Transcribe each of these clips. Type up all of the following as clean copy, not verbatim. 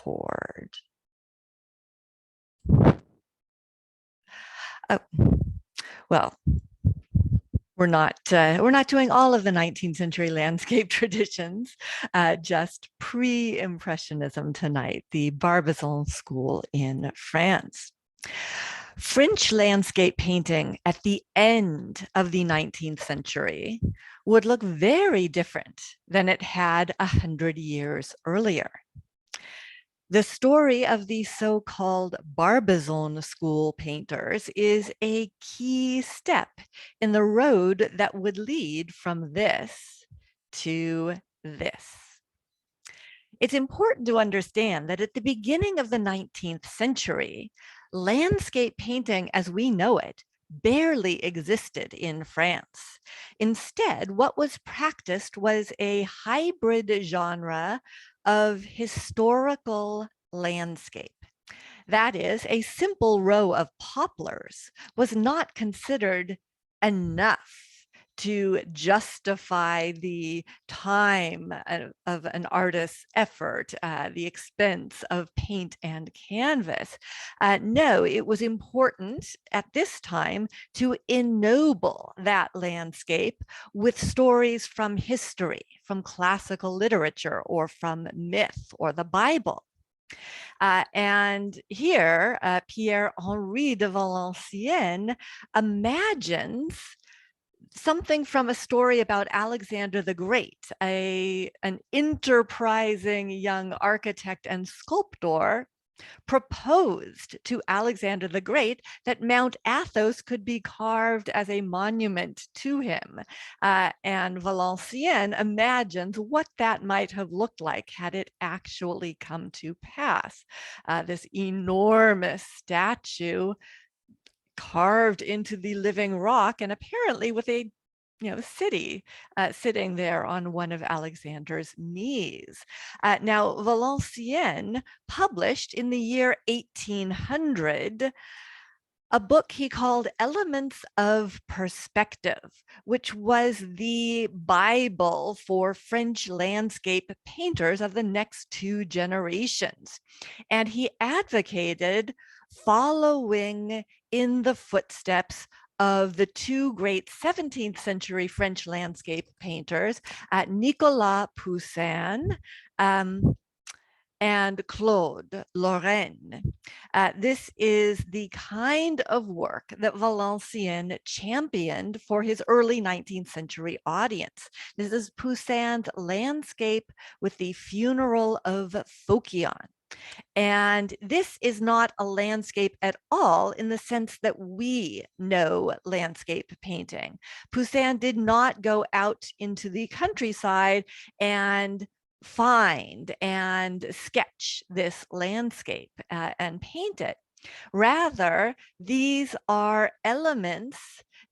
record. Oh, well, we're not doing all of the 19th century landscape traditions, just pre-impressionism tonight, the Barbizon school in France. French landscape painting at the end of the 19th century would look very different than it had 100 years earlier. The story of the so-called Barbazon school painters is a key step in the road that would lead from this to this. It's important to understand that at the beginning of the 19th century, landscape painting as we know it barely existed in France. Instead, what was practiced was a hybrid genre of historical landscape. That is, a simple row of poplars was not considered enough to justify the time of an artist's effort, the expense of paint and canvas. No, it was important at this time to ennoble that landscape with stories from history, from classical literature, or from myth or the Bible. And here, Pierre-Henri de Valenciennes imagines something from a story about Alexander the Great, an enterprising young architect and sculptor proposed to Alexander the Great that Mount Athos could be carved as a monument to him. And Valenciennes imagines what that might have looked like had it actually come to pass. This enormous statue carved into the living rock, and apparently with a city sitting there on one of Alexander's knees. Now, Valenciennes published in the year 1800 a book he called Elements of Perspective, which was the Bible for French landscape painters of the next two generations. And he advocated following in the footsteps of the two great 17th century French landscape painters, Nicolas Poussin and Claude Lorraine. This is the kind of work that Valenciennes championed for his early 19th century audience. This is Poussin's landscape with the funeral of Phocion. And this is not a landscape at all in the sense that we know landscape painting. Poussin did not go out into the countryside and find and sketch this landscape and paint it. Rather, these are elements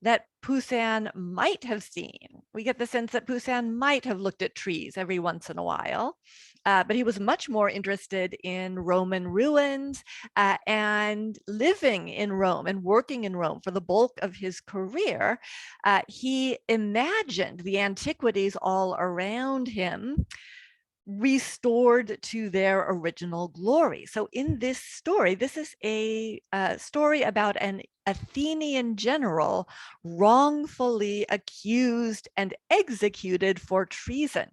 that Poussin might have seen. We get the sense that Poussin might have looked at trees every once in a while, but he was much more interested in Roman ruins and living in Rome and working in Rome for the bulk of his career. He imagined the antiquities all around him restored to their original glory. So in this story, this is a story about an Athenian general wrongfully accused and executed for treason.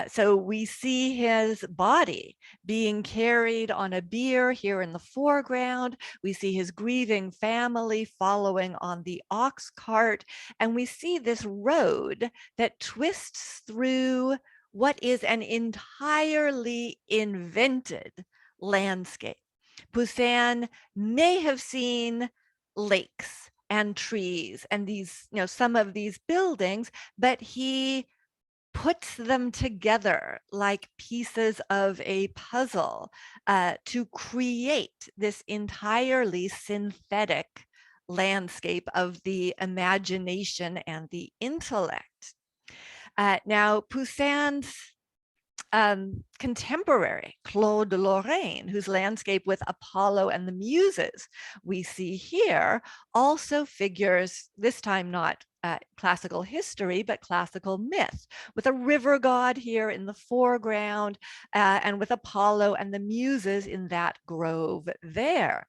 So we see his body being carried on a bier here in the foreground. We see his grieving family following on the ox cart, and we see this road that twists through what is an entirely invented landscape. Poussin may have seen lakes and trees and these, some of these buildings, but he puts them together like pieces of a puzzle to create this entirely synthetic landscape of the imagination and the intellect. Now, Poussin's contemporary Claude Lorrain, whose landscape with Apollo and the Muses we see here also figures, this time not classical history, but classical myth, with a river god here in the foreground and with Apollo and the Muses in that grove there.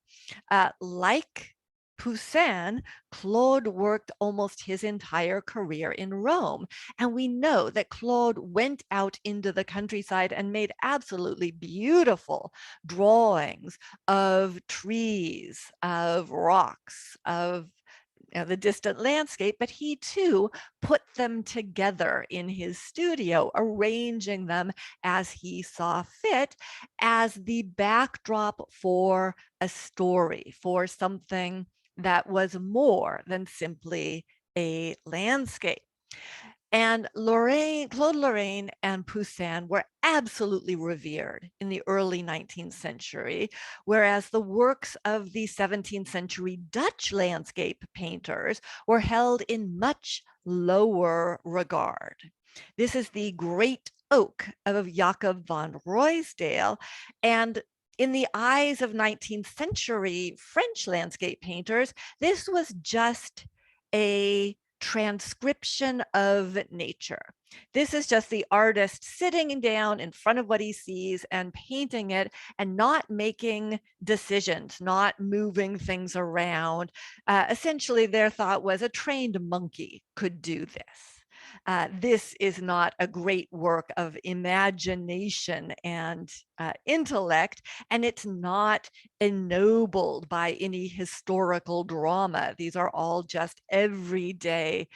Like Poussin, Claude worked almost his entire career in Rome. And we know that Claude went out into the countryside and made absolutely beautiful drawings of trees, of rocks, of the distant landscape, but he too put them together in his studio, arranging them as he saw fit as the backdrop for a story, for something that was more than simply a landscape. And Claude Lorrain and Poussin were absolutely revered in the early 19th century, whereas the works of the 17th century Dutch landscape painters were held in much lower regard. This is the great oak of Jacob van Ruysdael, and in the eyes of 19th century French landscape painters, this was just a transcription of nature. This is just the artist sitting down in front of what he sees and painting it and not making decisions, not moving things around. Essentially, their thought was a trained monkey could do this. This is not a great work of imagination and intellect, and it's not ennobled by any historical drama. These are all just everyday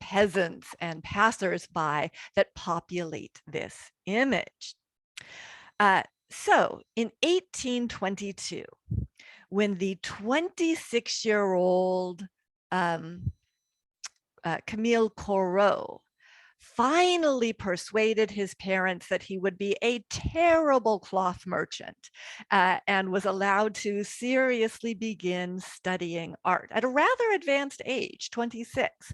peasants and passers-by that populate this image. So in 1822, when the 26-year-old Camille Corot finally persuaded his parents that he would be a terrible cloth merchant and was allowed to seriously begin studying art at a rather advanced age, 26.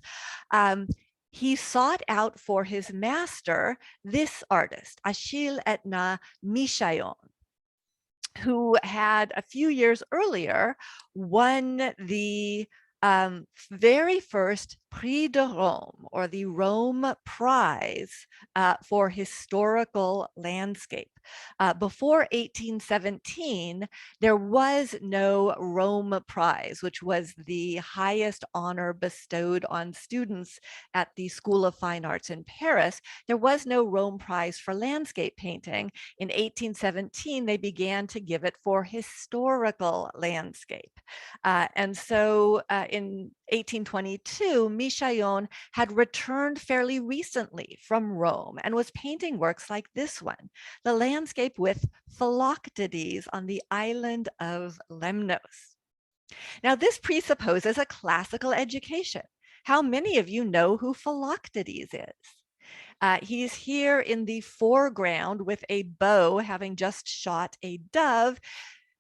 He sought out for his master this artist, Achille Etna Michaillon, who had a few years earlier won the very first Prix de Rome, or the Rome Prize for historical landscape. Before 1817, there was no Rome Prize, which was the highest honor bestowed on students at the School of Fine Arts in Paris. There was no Rome Prize for landscape painting. In 1817, they began to give it for historical landscape. And so in 1822, Michaillon had returned fairly recently from Rome and was painting works like this one, the landscape with Philoctetes on the island of Lemnos. Now, this presupposes a classical education. How many of you know who Philoctetes is? He's here in the foreground with a bow, having just shot a dove,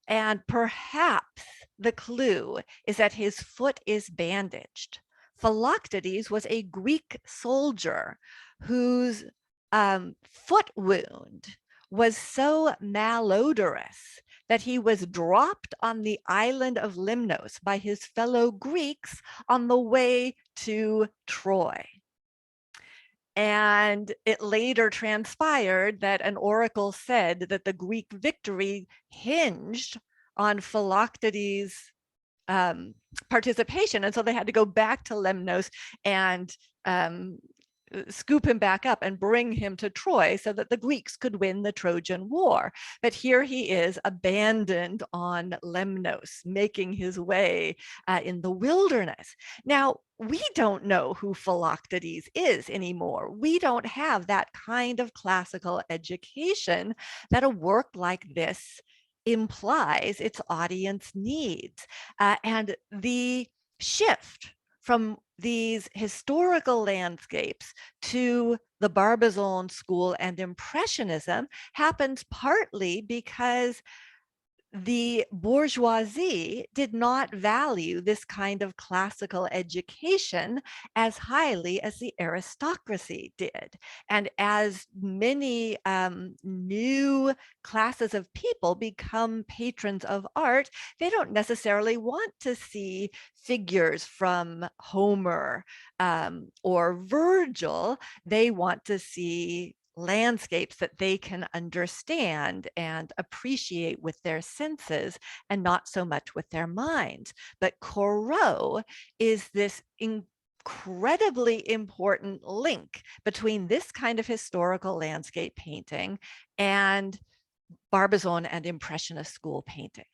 and perhaps the clue is that his foot is bandaged. Philoctetes was a Greek soldier whose foot wound was so malodorous that he was dropped on the island of Lemnos by his fellow Greeks on the way to Troy. And it later transpired that an oracle said that the Greek victory hinged on Philoctetes' participation. And so they had to go back to Lemnos and scoop him back up and bring him to Troy so that the Greeks could win the Trojan War. But here he is abandoned on Lemnos, making his way in the wilderness. Now, we don't know who Philoctetes is anymore. We don't have that kind of classical education that a work like this implies its audience needs. And the shift from these historical landscapes to the Barbizon school and Impressionism happens partly because the bourgeoisie did not value this kind of classical education as highly as the aristocracy did. And as many new classes of people become patrons of art, they don't necessarily want to see figures from Homer or Virgil. They want to see landscapes that they can understand and appreciate with their senses and not so much with their minds. But Corot is this incredibly important link between this kind of historical landscape painting and Barbizon and Impressionist school painting.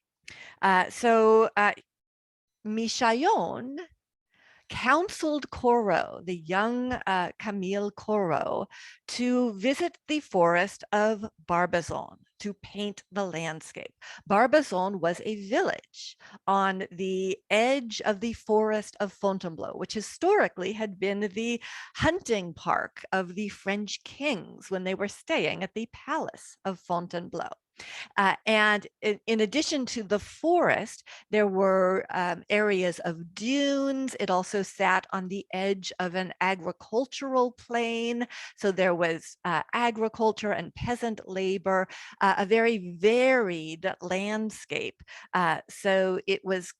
Michaillon counseled Corot, the young Camille Corot, to visit the forest of Barbazon to paint the landscape. Barbazon was a village on the edge of the forest of Fontainebleau, which historically had been the hunting park of the French kings when they were staying at the palace of Fontainebleau. And in addition to the forest, there were areas of dunes. It also sat on the edge of an agricultural plain. So there was agriculture and peasant labor, a very varied landscape. So it was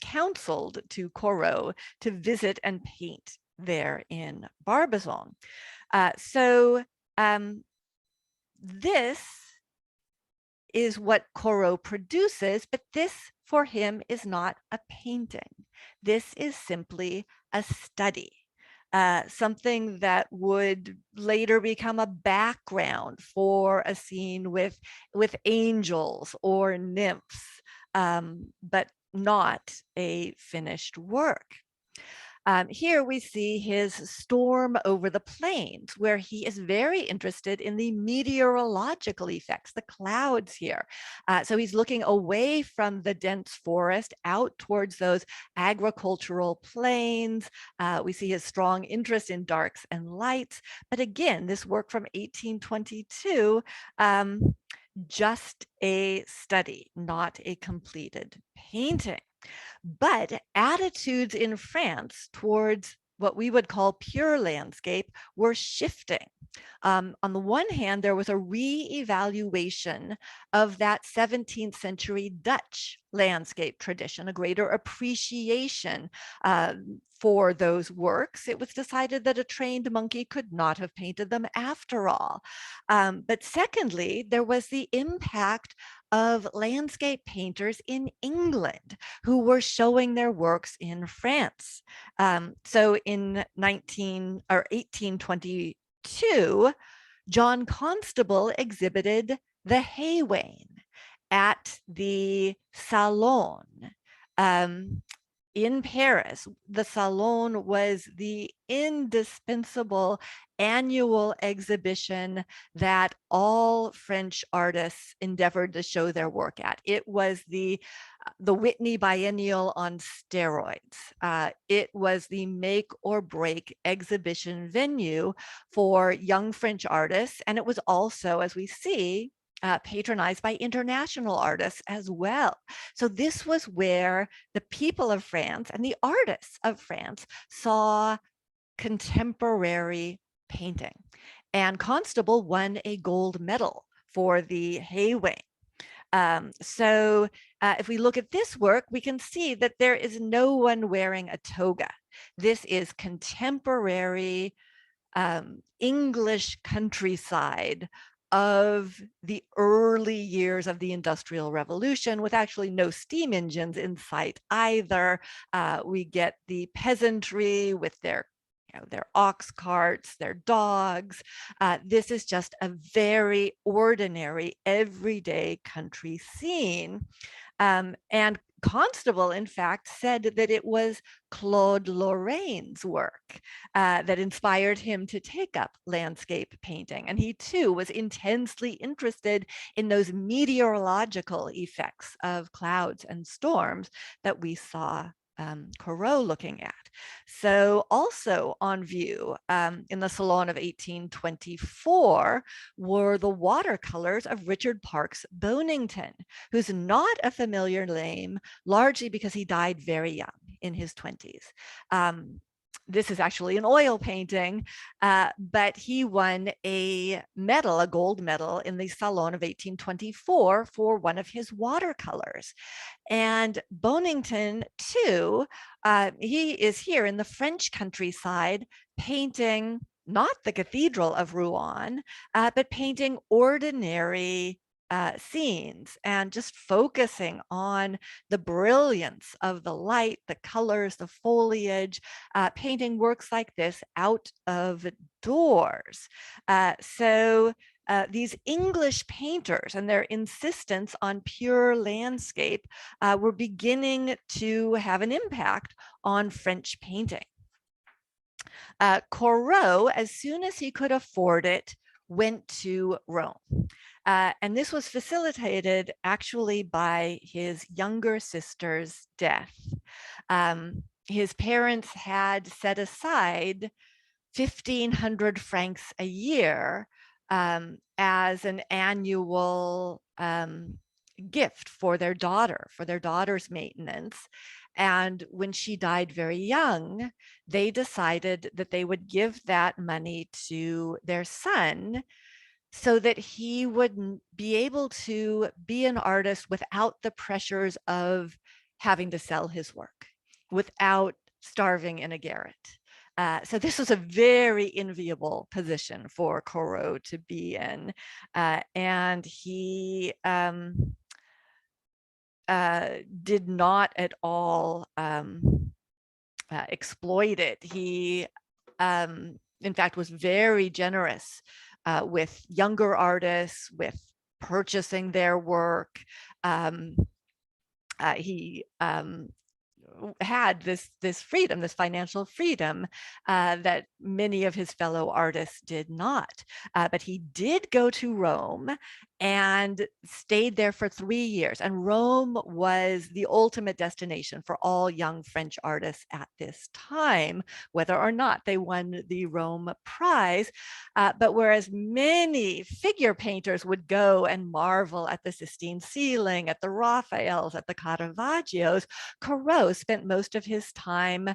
counseled to Corot to visit and paint there in Barbazon. This is what Corot produces, but this for him is not a painting. This is simply a study, something that would later become a background for a scene with angels or nymphs, but not a finished work. Here we see his storm over the plains, where he is very interested in the meteorological effects, the clouds here. So he's looking away from the dense forest out towards those agricultural plains. We see his strong interest in darks and lights. But again, this work from 1822, just a study, not a completed painting. But attitudes in France towards what we would call pure landscape were shifting. On the one hand, there was a re-evaluation of that 17th century Dutch landscape tradition, a greater appreciation for those works. It was decided that a trained monkey could not have painted them after all. But secondly, there was the impact of landscape painters in England who were showing their works in France. So in 1822, John Constable exhibited the Haywane at the Salon in Paris. The Salon was the indispensable annual exhibition that all French artists endeavored to show their work at. It was the Whitney Biennial on steroids. It was the make or break exhibition venue for young French artists. And it was also, as we see, patronized by international artists as well. So this was where the people of France and the artists of France saw contemporary painting. And Constable won a gold medal for the Haywane. If we look at this work, we can see that there is no one wearing a toga. This is contemporary English countryside of the early years of the Industrial Revolution, with actually no steam engines in sight either. We get the peasantry with their ox carts, their dogs. This is just a very ordinary, everyday country scene. And Constable, in fact, said that it was Claude Lorraine's work that inspired him to take up landscape painting. And he too was intensely interested in those meteorological effects of clouds and storms that we saw Corot looking at? So also on view in the Salon of 1824 were the watercolors of Richard Parkes Bonington, who's not a familiar name, largely because he died very young in his 20s. This is actually an oil painting, but he won a medal, a gold medal in the Salon of 1824 for one of his watercolors. And Bonington, too, he is here in the French countryside painting not the Cathedral of Rouen, but painting ordinary scenes and just focusing on the brilliance of the light, the colors, the foliage, painting works like this out of doors. So these English painters and their insistence on pure landscape were beginning to have an impact on French painting. Corot, as soon as he could afford it, went to Rome. And this was facilitated actually by his younger sister's death. His parents had set aside 1,500 francs a year as an annual gift for their daughter's maintenance. And when she died very young, they decided that they would give that money to their son so that he would be able to be an artist without the pressures of having to sell his work, without starving in a garret. So this was a very enviable position for Corot to be in. And he did not at all exploit it. He, in fact, was very generous with younger artists, with purchasing their work. He had this freedom, this financial freedom that many of his fellow artists did not. But he did go to Rome and stayed there for 3 years. And Rome was the ultimate destination for all young French artists at this time, whether or not they won the Rome Prize. But whereas many figure painters would go and marvel at the Sistine ceiling, at the Raphaels, at the Caravaggios, Corot spent most of his time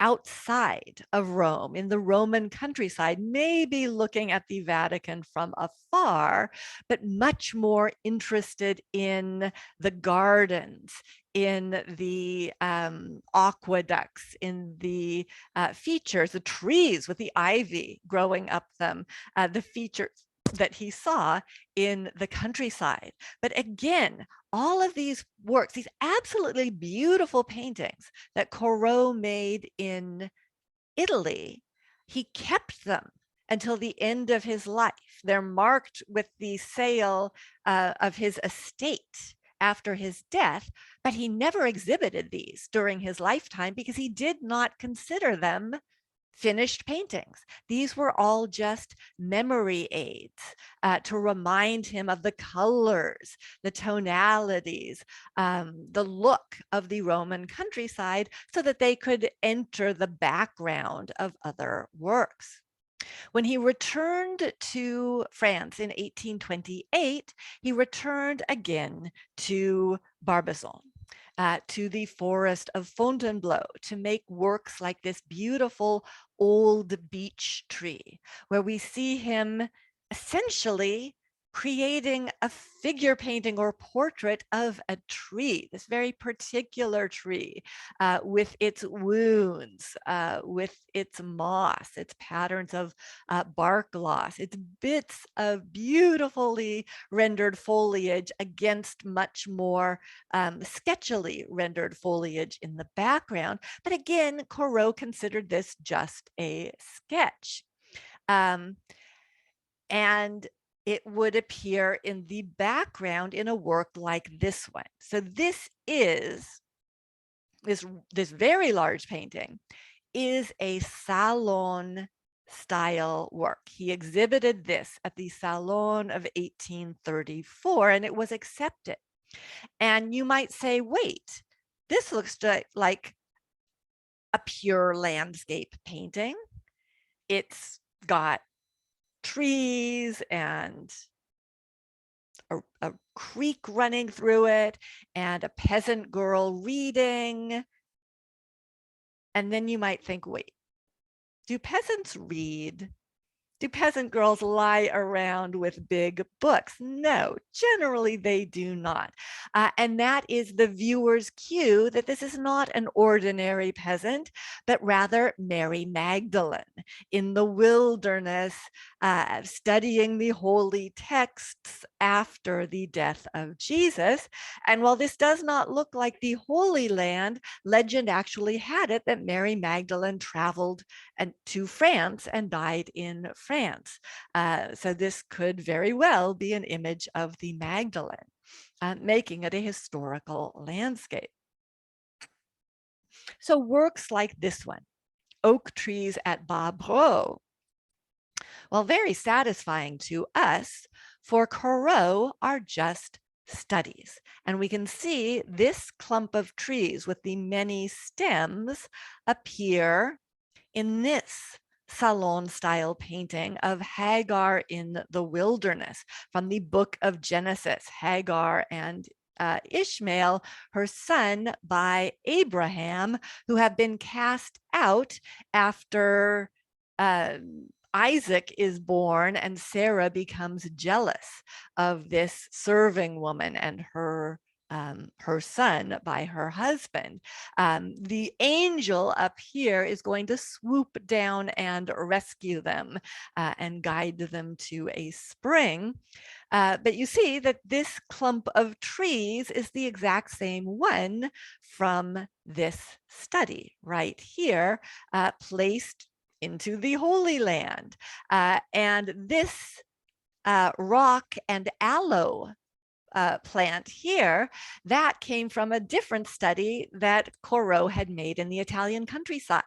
outside of Rome, in the Roman countryside, maybe looking at the Vatican from afar, but much more interested in the gardens, in the aqueducts, in the features, the trees with the ivy growing up them, the features that he saw in the countryside. But again, all of these works, these absolutely beautiful paintings that Corot made in Italy, he kept them until the end of his life. They're marked with the sale of his estate after his death, but he never exhibited these during his lifetime because he did not consider them finished paintings. These were all just memory aids to remind him of the colors, the tonalities, the look of the Roman countryside so that they could enter the background of other works. When he returned to France in 1828, he returned again to Barbazon. To the forest of Fontainebleau to make works like this beautiful old beech tree, where we see him essentially creating a figure painting or portrait of a tree, this very particular tree, with its wounds, with its moss, its patterns of bark gloss, its bits of beautifully rendered foliage against much more sketchily rendered foliage in the background. But again, Corot considered this just a sketch. And it would appear in the background in a work like this one. So this very large painting is a Salon style work. He exhibited this at the Salon of 1834 and it was accepted. And you might say, wait, this looks like a pure landscape painting. It's got trees and a creek running through it and a peasant girl reading. And then you might think, wait, do peasants read? Do peasant girls lie around with big books? No, generally they do not. And that is the viewer's cue that this is not an ordinary peasant, but rather Mary Magdalene in the wilderness, studying the holy texts after the death of Jesus. And while this does not look like the Holy Land, legend actually had it that Mary Magdalene traveled to France and died in France. So this could very well be an image of the Magdalene, making it a historical landscape. So works like this one, Oak Trees at Barbazon, while very satisfying to us, for Corot are just studies. And we can see this clump of trees with the many stems appear in this Salon style painting of Haggar in the wilderness from the book of Genesis, Haggar and Ishmael, her son by Abraham, who have been cast out after Isaac is born and Sarah becomes jealous of this serving woman and her son by her husband. The angel up here is going to swoop down and rescue them and guide them to a spring. But you see that this clump of trees is the exact same one from this study right here, placed into the Holy Land. And this rock and aloe plant here, that came from a different study that Corot had made in the Italian countryside.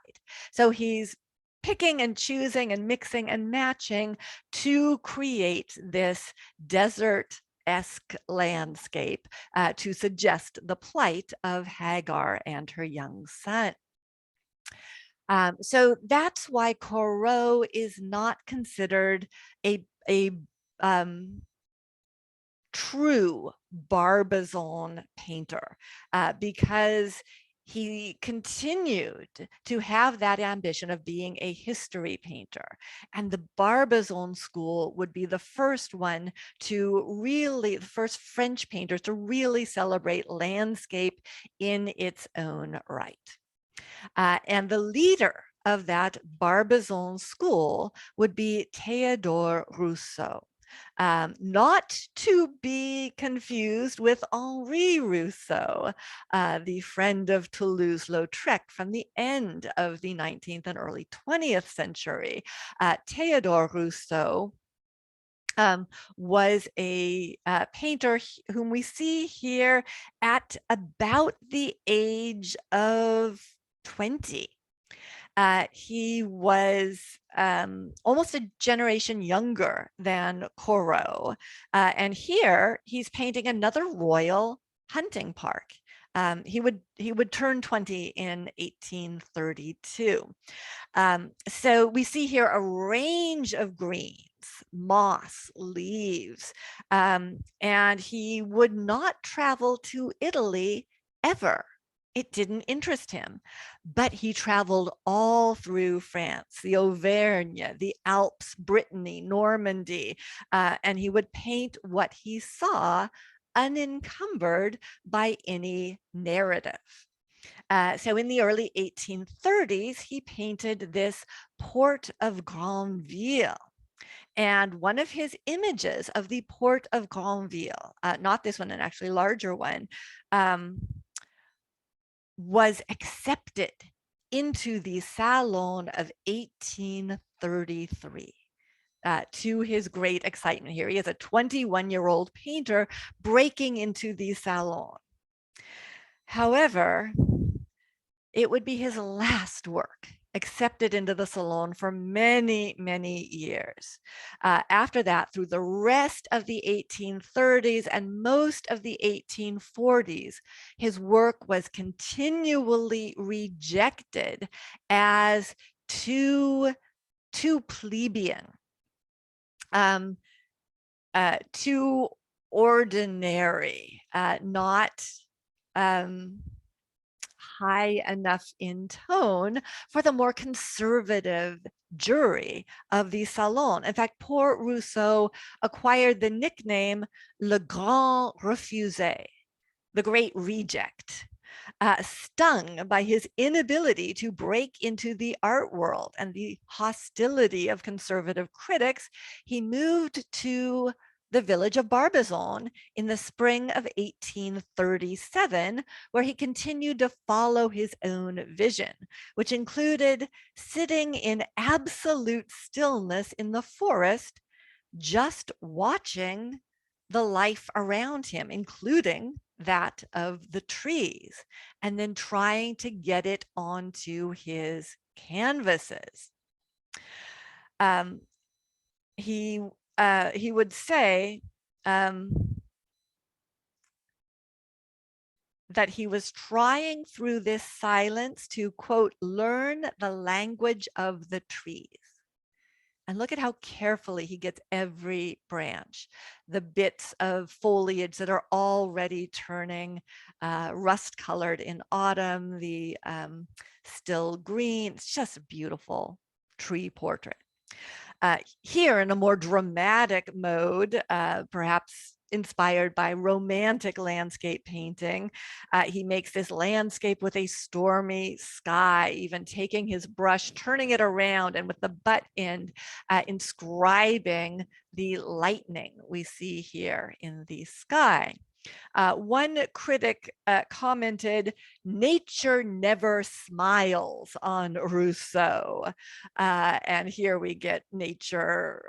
So he's picking and choosing and mixing and matching to create this desert-esque landscape to suggest the plight of Haggar and her young son. So that's why Corot is not considered a true Barbazon painter, because he continued to have that ambition of being a history painter. And the Barbazon school would be the first one to really, the first French painter to really celebrate landscape in its own right. And the leader of that Barbazon school would be Teodor Russo. Not to be confused with Henri Rousseau, the friend of Toulouse-Lautrec from the end of the 19th and early 20th century. Teodor Russo was a painter whom we see here at about the age of 20. He was almost a generation younger than Corot. And here he's painting another royal hunting park. He would turn 20 in 1832. So we see here a range of greens, moss, leaves, and he would not travel to Italy ever. It didn't interest him, but he traveled all through France, the Auvergne, the Alps, Brittany, Normandy, and he would paint what he saw unencumbered by any narrative. So in the early 1830s, he painted this port of Granville. And one of his images of the port of Granville, not this one, an actually larger one, was accepted into the Salon of 1833. To his great excitement here. He is a 21-year-old painter breaking into the Salon. However, it would be his last work accepted into the Salon for many, many years. After that, through the rest of the 1830s and most of the 1840s, his work was continually rejected as too plebeian, too ordinary, not high enough in tone for the more conservative jury of the Salon. In fact, poor Rousseau acquired the nickname Le Grand Refusé, the great reject. Stung by his inability to break into the art world and the hostility of conservative critics, he moved to the village of Barbizon in the spring of 1837, where he continued to follow his own vision, which included sitting in absolute stillness in the forest, just watching the life around him, including that of the trees, and then trying to get it onto his canvases. He would say that he was trying through this silence to, quote, learn the language of the trees. And look at how carefully he gets every branch, the bits of foliage that are already turning rust colored in autumn, the still green. It's just a beautiful tree portrait. Here in a more dramatic mode, perhaps inspired by romantic landscape painting, he makes this landscape with a stormy sky, even taking his brush, turning it around, and with the butt end inscribing the lightning we see here in the sky. One critic commented, "Nature never smiles on Rousseau." And here we get nature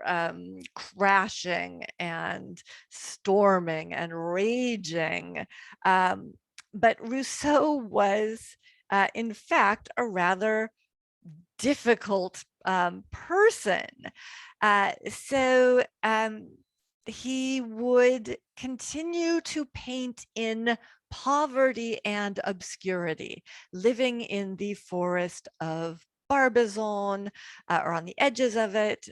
crashing and storming and raging. But Rousseau was, in fact, a rather difficult person. So he would continue to paint in poverty and obscurity, living in the forest of Barbazon or on the edges of it,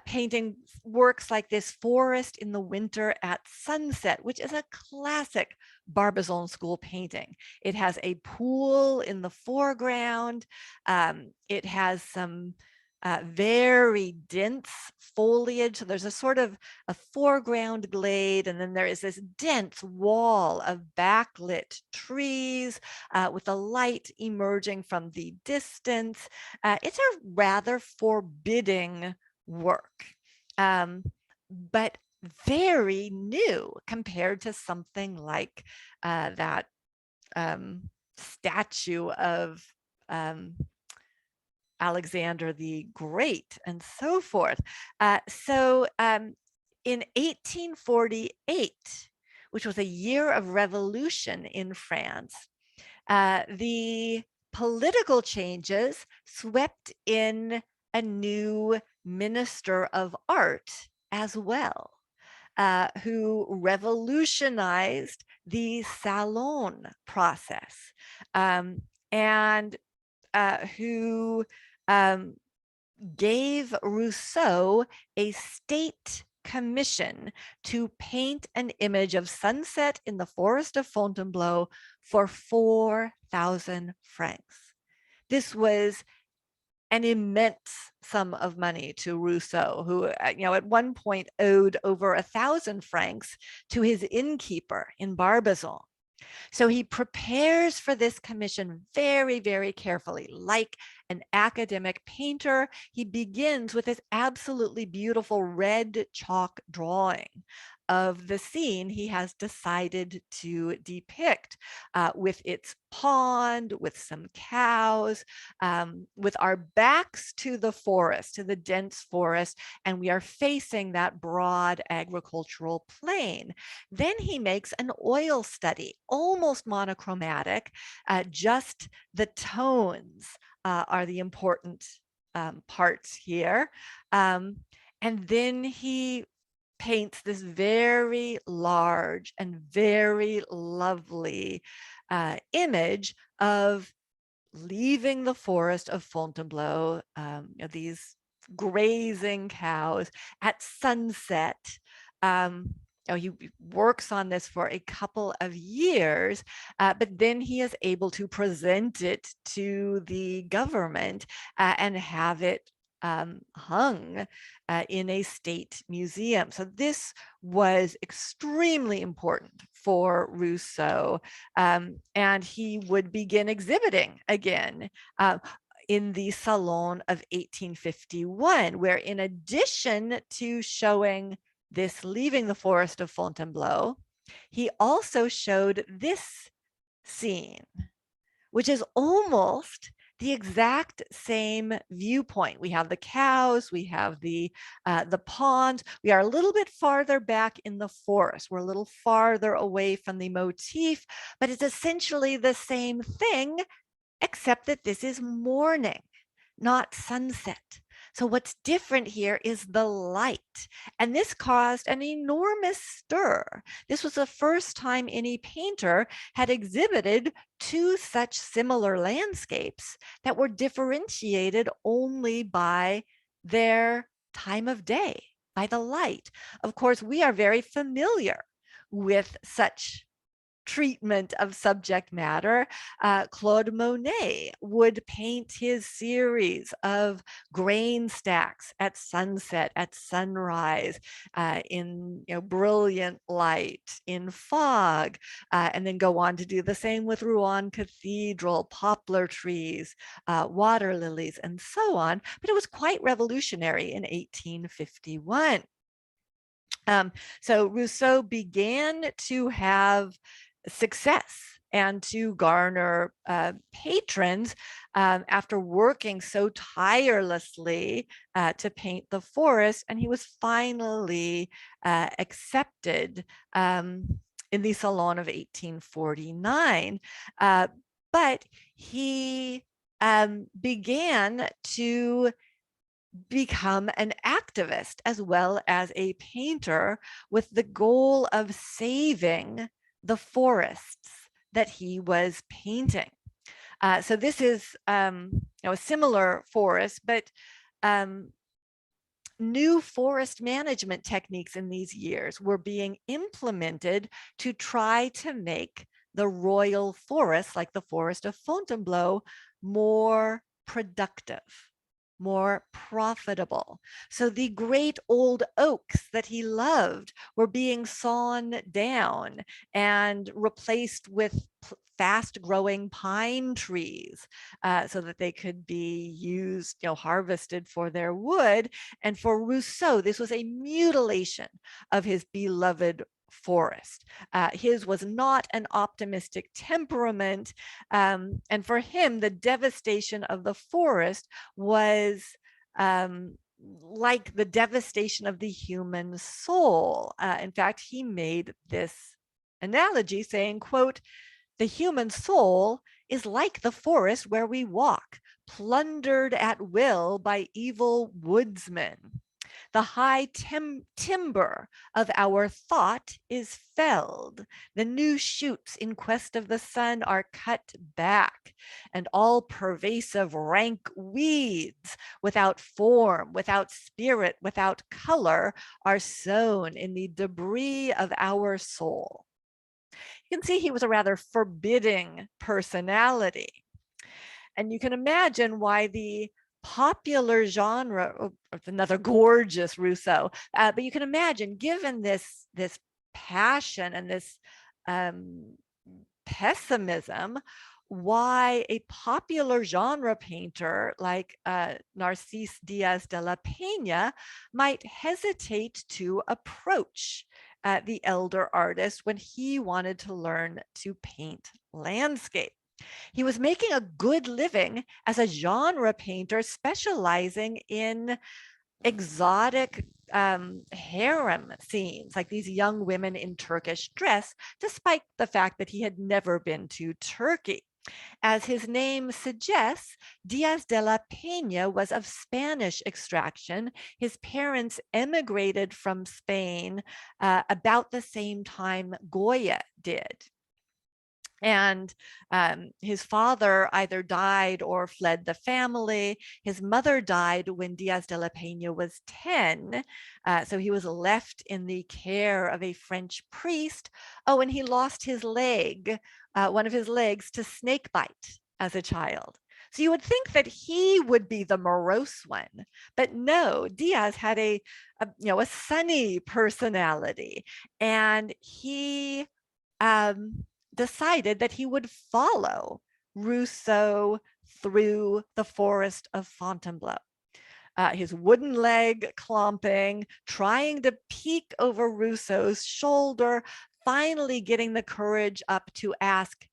painting works like this Forest in the Winter at Sunset, which is a classic Barbizon school painting. It has a pool in the foreground. It has some very dense foliage. So there's a sort of a foreground glade, and then there is this dense wall of backlit trees with the light emerging from the distance. It's a rather forbidding work, but very new compared to something like that statue of Alexander the Great and so forth. In 1848, which was a year of revolution in France, the political changes swept in a new minister of art as well, who revolutionized the Salon process, and who gave Rousseau a state commission to paint an image of sunset in the forest of Fontainebleau for 4,000 francs. This was an immense sum of money to Rousseau, who, at one point owed over 1,000 francs to his innkeeper in Barbazon. So he prepares for this commission very, very carefully. Like an academic painter, he begins with this absolutely beautiful red chalk drawing of the scene he has decided to depict, with its pond, with some cows, with our backs to the forest, to the dense forest, and we are facing that broad agricultural plain. Then he makes an oil study, almost monochromatic, just the tones are the important parts here. And then he paints this very large and very lovely image of leaving the forest of Fontainebleau, these grazing cows at sunset. He works on this for a couple of years, but then he is able to present it to the government and have it hung in a state museum. So this was extremely important for Russo, and he would begin exhibiting again in the Salon of 1851, where in addition to showing this leaving the forest of Fontainebleau, he also showed this scene, which is almost the exact same viewpoint. We have the cows, we have the pond. We are a little bit farther back in the forest. We're a little farther away from the motif, but it's essentially the same thing, except that this is morning, not sunset. So what's different here is the light. And this caused an enormous stir. This was the first time any painter had exhibited two such similar landscapes that were differentiated only by their time of day, by the light. Of course, we are very familiar with such treatment of subject matter. Claude Monet would paint his series of grain stacks at sunset, at sunrise, in brilliant light, in fog, and then go on to do the same with Rouen Cathedral, poplar trees, water lilies, and so on. But it was quite revolutionary in 1851. So Rousseau began to have success and to garner patrons after working so tirelessly to paint the forest, and he was finally accepted in the Salon of 1849. But he began to become an activist as well as a painter, with the goal of saving the forests that he was painting. So this is a similar forest, but new forest management techniques in these years were being implemented to try to make the royal forest, like the forest of Fontainebleau, more productive, more profitable. So the great old oaks that he loved were being sawn down and replaced with fast growing pine trees so that they could be used, harvested for their wood. And for Rousseau, this was a mutilation of his beloved forest. His was not an optimistic temperament. And for him, the devastation of the forest was like the devastation of the human soul. In fact, he made this analogy saying, quote, "The human soul is like the forest where we walk, plundered at will by evil woodsmen. The high timber of our thought is felled. The new shoots in quest of the sun are cut back, and all pervasive rank weeds without form, without spirit, without color are sown in the debris of our soul." You can see he was a rather forbidding personality. And you can imagine why the popular genre, another gorgeous Rousseau, but you can imagine, given this passion and this pessimism, why a popular genre painter like Narcís Díaz de la Peña might hesitate to approach the elder artist when he wanted to learn to paint landscape. He was making a good living as a genre painter specializing in exotic harem scenes, like these young women in Turkish dress, despite the fact that he had never been to Turkey. As his name suggests, Diaz de la Peña was of Spanish extraction. His parents emigrated from Spain about the same time Goya did. And his father either died or fled the family. His mother died when Diaz de la Peña was 10. So he was left in the care of a French priest. Oh, and he lost his leg, one of his legs, to snake bite as a child. So you would think that he would be the morose one, but no, Diaz had a sunny personality, and he decided that he would follow Rousseau through the forest of Fontainebleau. His wooden leg clomping, trying to peek over Rousseau's shoulder, finally getting the courage up to ask,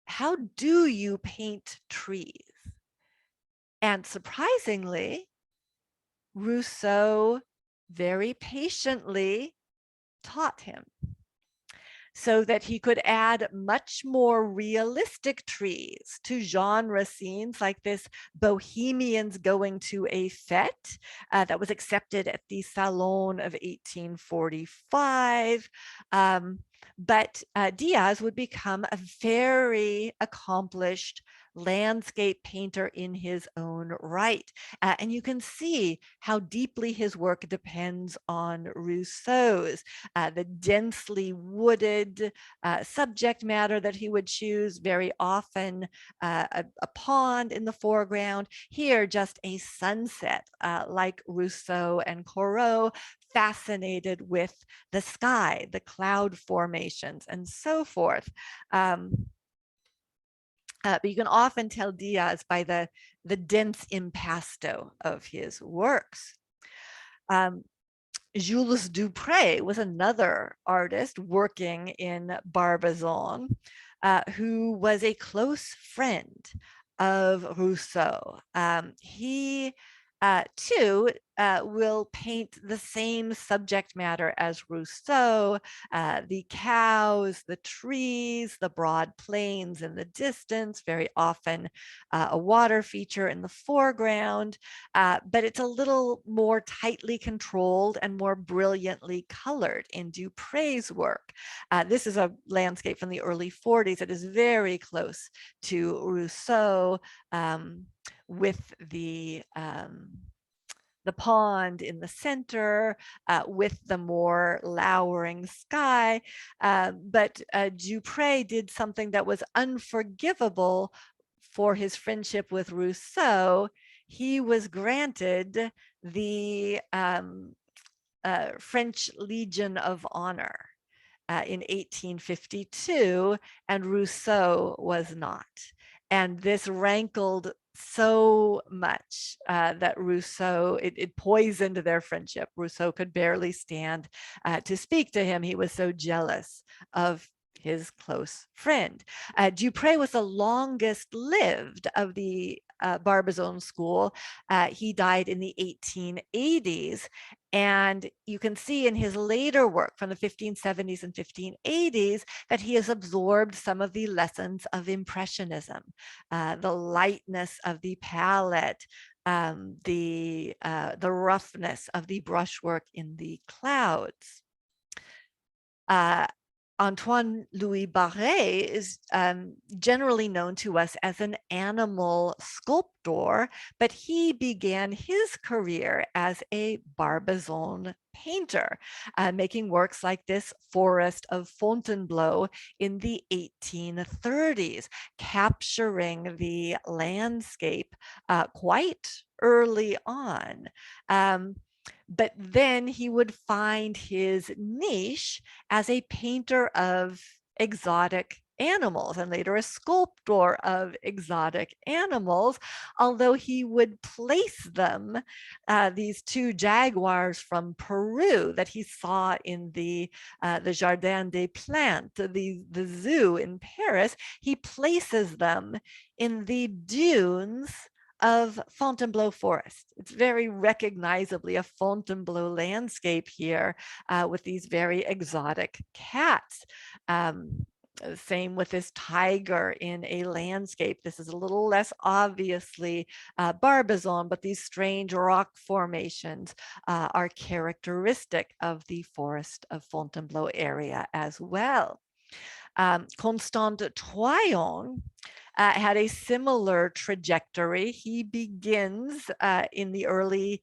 "How do you paint trees?" And surprisingly, Rousseau very patiently taught him, so that he could add much more realistic trees to genre scenes like this Bohemians going to a fete that was accepted at the Salon of 1845. But Diaz would become a very accomplished landscape painter in his own right. And you can see how deeply his work depends on Rousseau's. The densely wooded subject matter that he would choose, very often a pond in the foreground. Here, just a sunset, like Rousseau and Corot, fascinated with the sky, the cloud formations, and so forth. But you can often tell Diaz by the dense impasto of his works. Julius Dupre was another artist working in Barbazon, who was a close friend of Rousseau. He too will paint the same subject matter as Rousseau, the cows, the trees, the broad plains in the distance, very often a water feature in the foreground, but it's a little more tightly controlled and more brilliantly colored in Dupre's work. This is a landscape from the early 40s. It is very close to Rousseau, with the pond in the center, with the more lowering sky. But Dupre did something that was unforgivable for his friendship with Rousseau. He was granted the French Legion of Honor in 1852, and Rousseau was not. And this rankled so much that Rousseau, it poisoned their friendship. Rousseau could barely stand to speak to him. He was so jealous of his close friend. Dupre was the longest lived of the Barbizon school. He died in the 1880s. And you can see in his later work from the 1570s and 1580s that he has absorbed some of the lessons of Impressionism, the lightness of the palette, the roughness of the brushwork in the clouds. Antoine Louis Barrett is generally known to us as an animal sculptor, but he began his career as a Barbazon painter, making works like this forest of Fontainebleau in the 1830s, capturing the landscape quite early on. But then he would find his niche as a painter of exotic animals and later a sculptor of exotic animals, although he would place them, these two jaguars from Peru that he saw in the Jardin des Plantes, the zoo in Paris, he places them in the dunes of Fontainebleau forest. It's very recognizably a Fontainebleau landscape here, with these very exotic cats. Same with this tiger in a landscape. This is a little less obviously Barbizon, but these strange rock formations are characteristic of the forest of Fontainebleau area as well. Constant Troyon had a similar trajectory. He begins in the early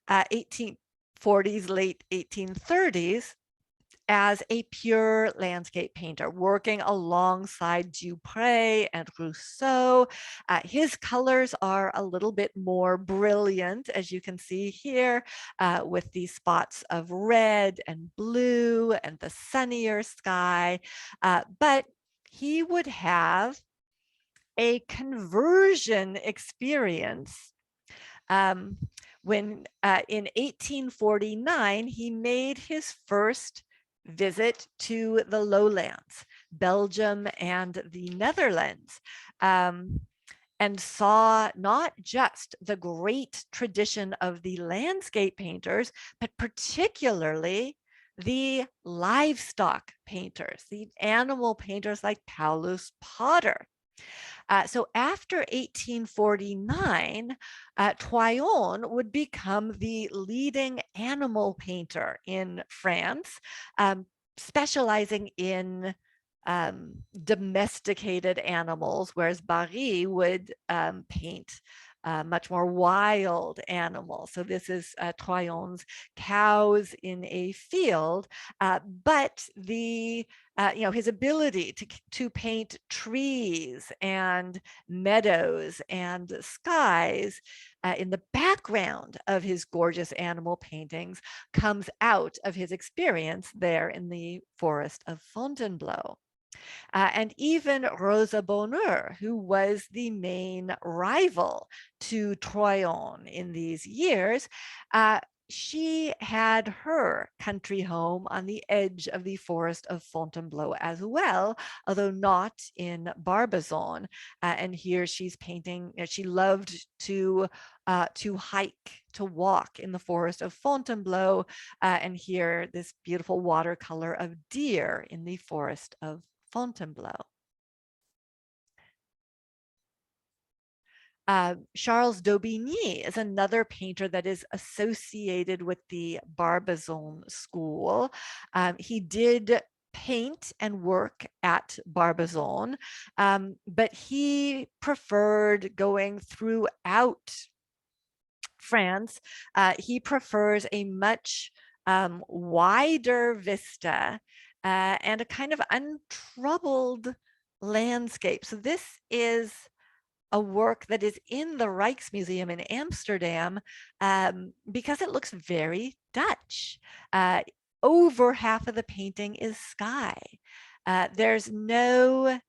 1840s, late 1830s, as a pure landscape painter, working alongside Dupre and Russo. His colors are a little bit more brilliant, as you can see here, with these spots of red and blue and the sunnier sky. But he would have a conversion experience when in 1849, he made his first visit to the lowlands, Belgium and the Netherlands, and saw not just the great tradition of the landscape painters, but particularly the livestock painters, the animal painters like Paulus Potter. So after 1849, Troyon would become the leading animal painter in France, specializing in domesticated animals, whereas Barrett would paint much more wild animals. So this is Troyon's cows in a field, but the his ability to paint trees and meadows and skies in the background of his gorgeous animal paintings comes out of his experience there in the forest of Fontainebleau. And even Rosa Bonheur, who was the main rival to Troyon in these years, she had her country home on the edge of the forest of Fontainebleau as well, although not in Barbazon. And here she's painting, she loved to hike, to walk in the forest of Fontainebleau, and here this beautiful watercolor of deer in the forest of Fontainebleau. Charles Daubini is another painter that is associated with the Barbazon school. He did paint and work at Barbazon, but he preferred going throughout France. He prefers a much wider vista and a kind of untroubled landscape. So this is a work that is in the Rijksmuseum in Amsterdam because it looks very Dutch. Over half of the painting is sky. There's no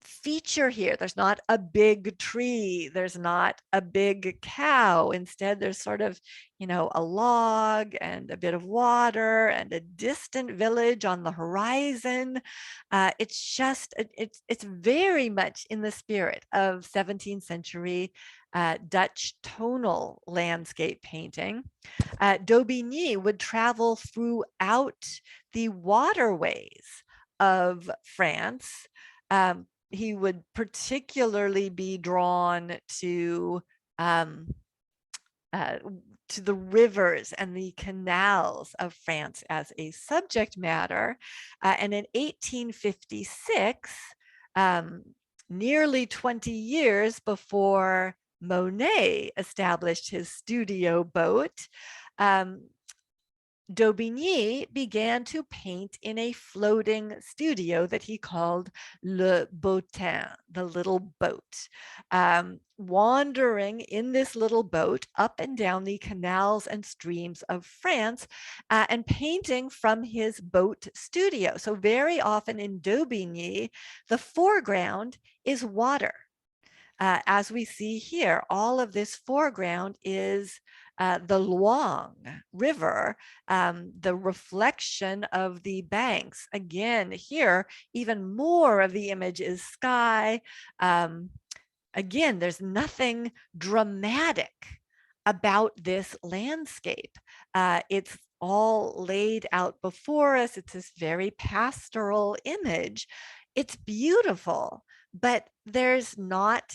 feature here. There's not a big tree. There's not a big cow. Instead, there's sort of, a log and a bit of water and a distant village on the horizon. It's just, it's very much in the spirit of 17th century Dutch tonal landscape painting. Daubini would travel throughout the waterways of France. He would particularly be drawn to the rivers and the canals of France as a subject matter. And in 1856, nearly 20 years before Monet established his studio boat, Daubini began to paint in a floating studio that he called Le Bottin, the little boat, wandering in this little boat up and down the canals and streams of France, and painting from his boat studio. So very often in Daubini, the foreground is water. As we see here, all of this foreground is the Luang River, the reflection of the banks. Again, here, even more of the image is sky. Again, there's nothing dramatic about this landscape. It's all laid out before us. It's this very pastoral image. It's beautiful, but there's not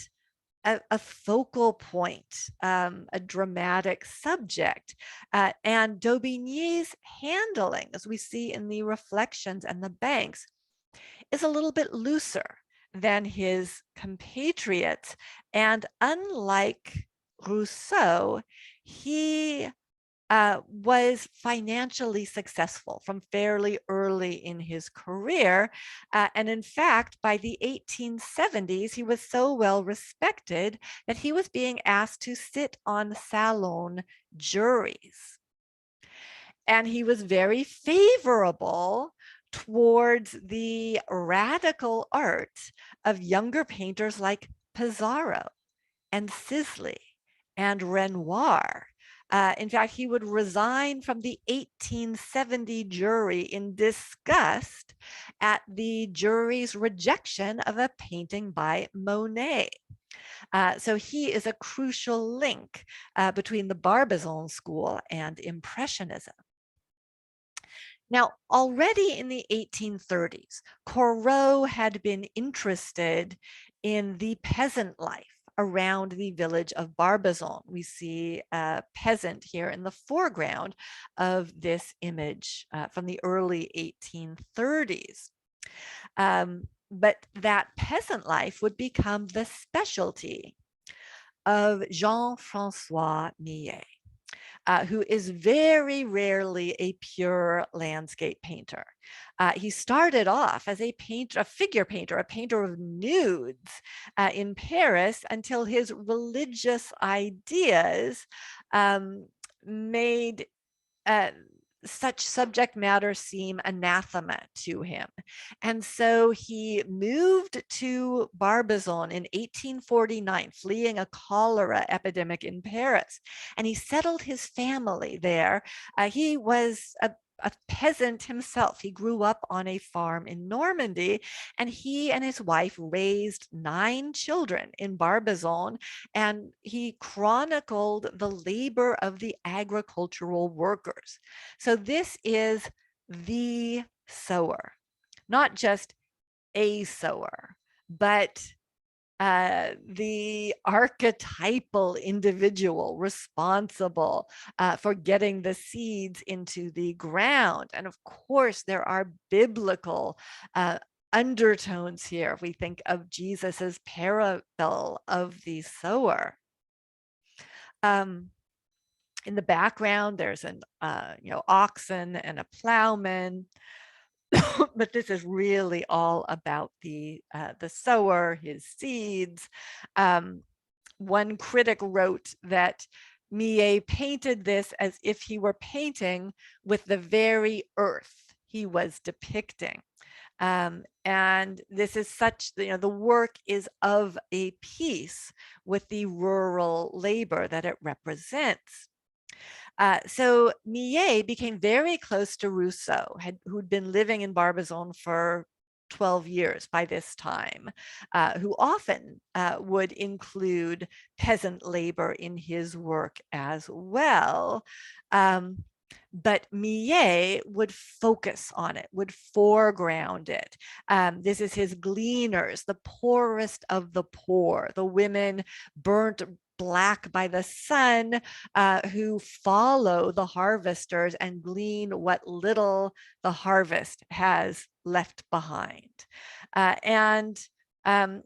a focal point, a dramatic subject. And Daubigny's handling, as we see in the reflections and the banks, is a little bit looser than his compatriots. And unlike Rousseau, he was financially successful from fairly early in his career. And in fact, by the 1870s, he was so well respected that he was being asked to sit on Salon juries. And he was very favorable towards the radical art of younger painters like Pissarro and Sisley and Renoir. In fact, he would resign from the 1870 jury in disgust at the jury's rejection of a painting by Monet. So he is a crucial link between the Barbizon school and Impressionism. Now, already in the 1830s, Corot had been interested in the peasant life around the village of Barbazon. We see a peasant here in the foreground of this image from the early 1830s. But that peasant life would become the specialty of Jean-Francois-Milier. Who is very rarely a pure landscape painter. He started off as a figure painter, a painter of nudes in Paris until his religious ideas made such subject matter seem anathema to him. And so he moved to Barbizon in 1849, fleeing a cholera epidemic in Paris. And he settled his family there. He was a peasant himself. He grew up on a farm in Normandy, and he and his wife raised 9 children in Barbizon, and he chronicled the labor of the agricultural workers. So this is the sower, not just a sower, but the archetypal individual responsible for getting the seeds into the ground. And of course, there are biblical undertones here. If we think of Jesus's parable of the sower. In the background, there's an oxen and a plowman. But this is really all about the sower, his seeds. One critic wrote that Millet painted this as if he were painting with the very earth he was depicting. And this is such, the work is of a piece with the rural labor that it represents. So Millet became very close to Rousseau, who'd been living in Barbazon for 12 years by this time, who often would include peasant labor in his work as well. But Millet would focus on it, would foreground it. This is his gleaners, the poorest of the poor, the women burnt black by the sun, who follow the harvesters and glean what little the harvest has left behind. And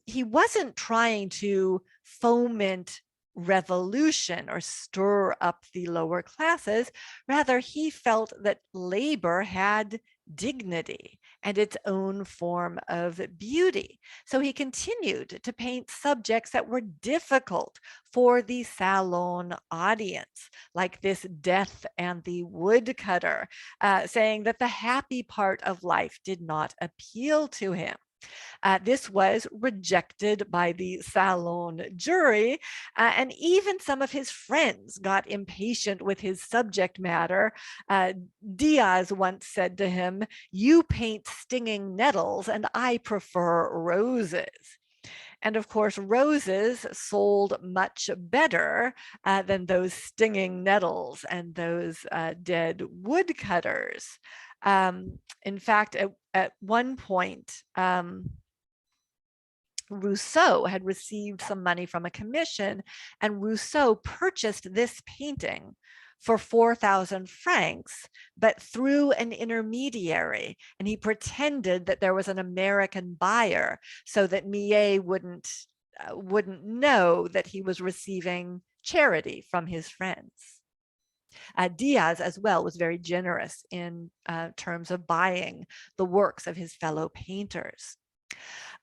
he wasn't trying to foment revolution or stir up the lower classes. Rather, he felt that labor had dignity and its own form of beauty. So he continued to paint subjects that were difficult for the Salon audience, like this death and the woodcutter, saying that the happy part of life did not appeal to him. This was rejected by the Salon jury, and even some of his friends got impatient with his subject matter. Diaz once said to him, "You paint stinging nettles, and I prefer roses." And of course, roses sold much better than those stinging nettles and those dead woodcutters. In fact, at one point, Rousseau had received some money from a commission, and Rousseau purchased this painting for 4,000 francs, but through an intermediary. And he pretended that there was an American buyer so that Millet wouldn't know that he was receiving charity from his friends. Diaz as well was very generous in terms of buying the works of his fellow painters.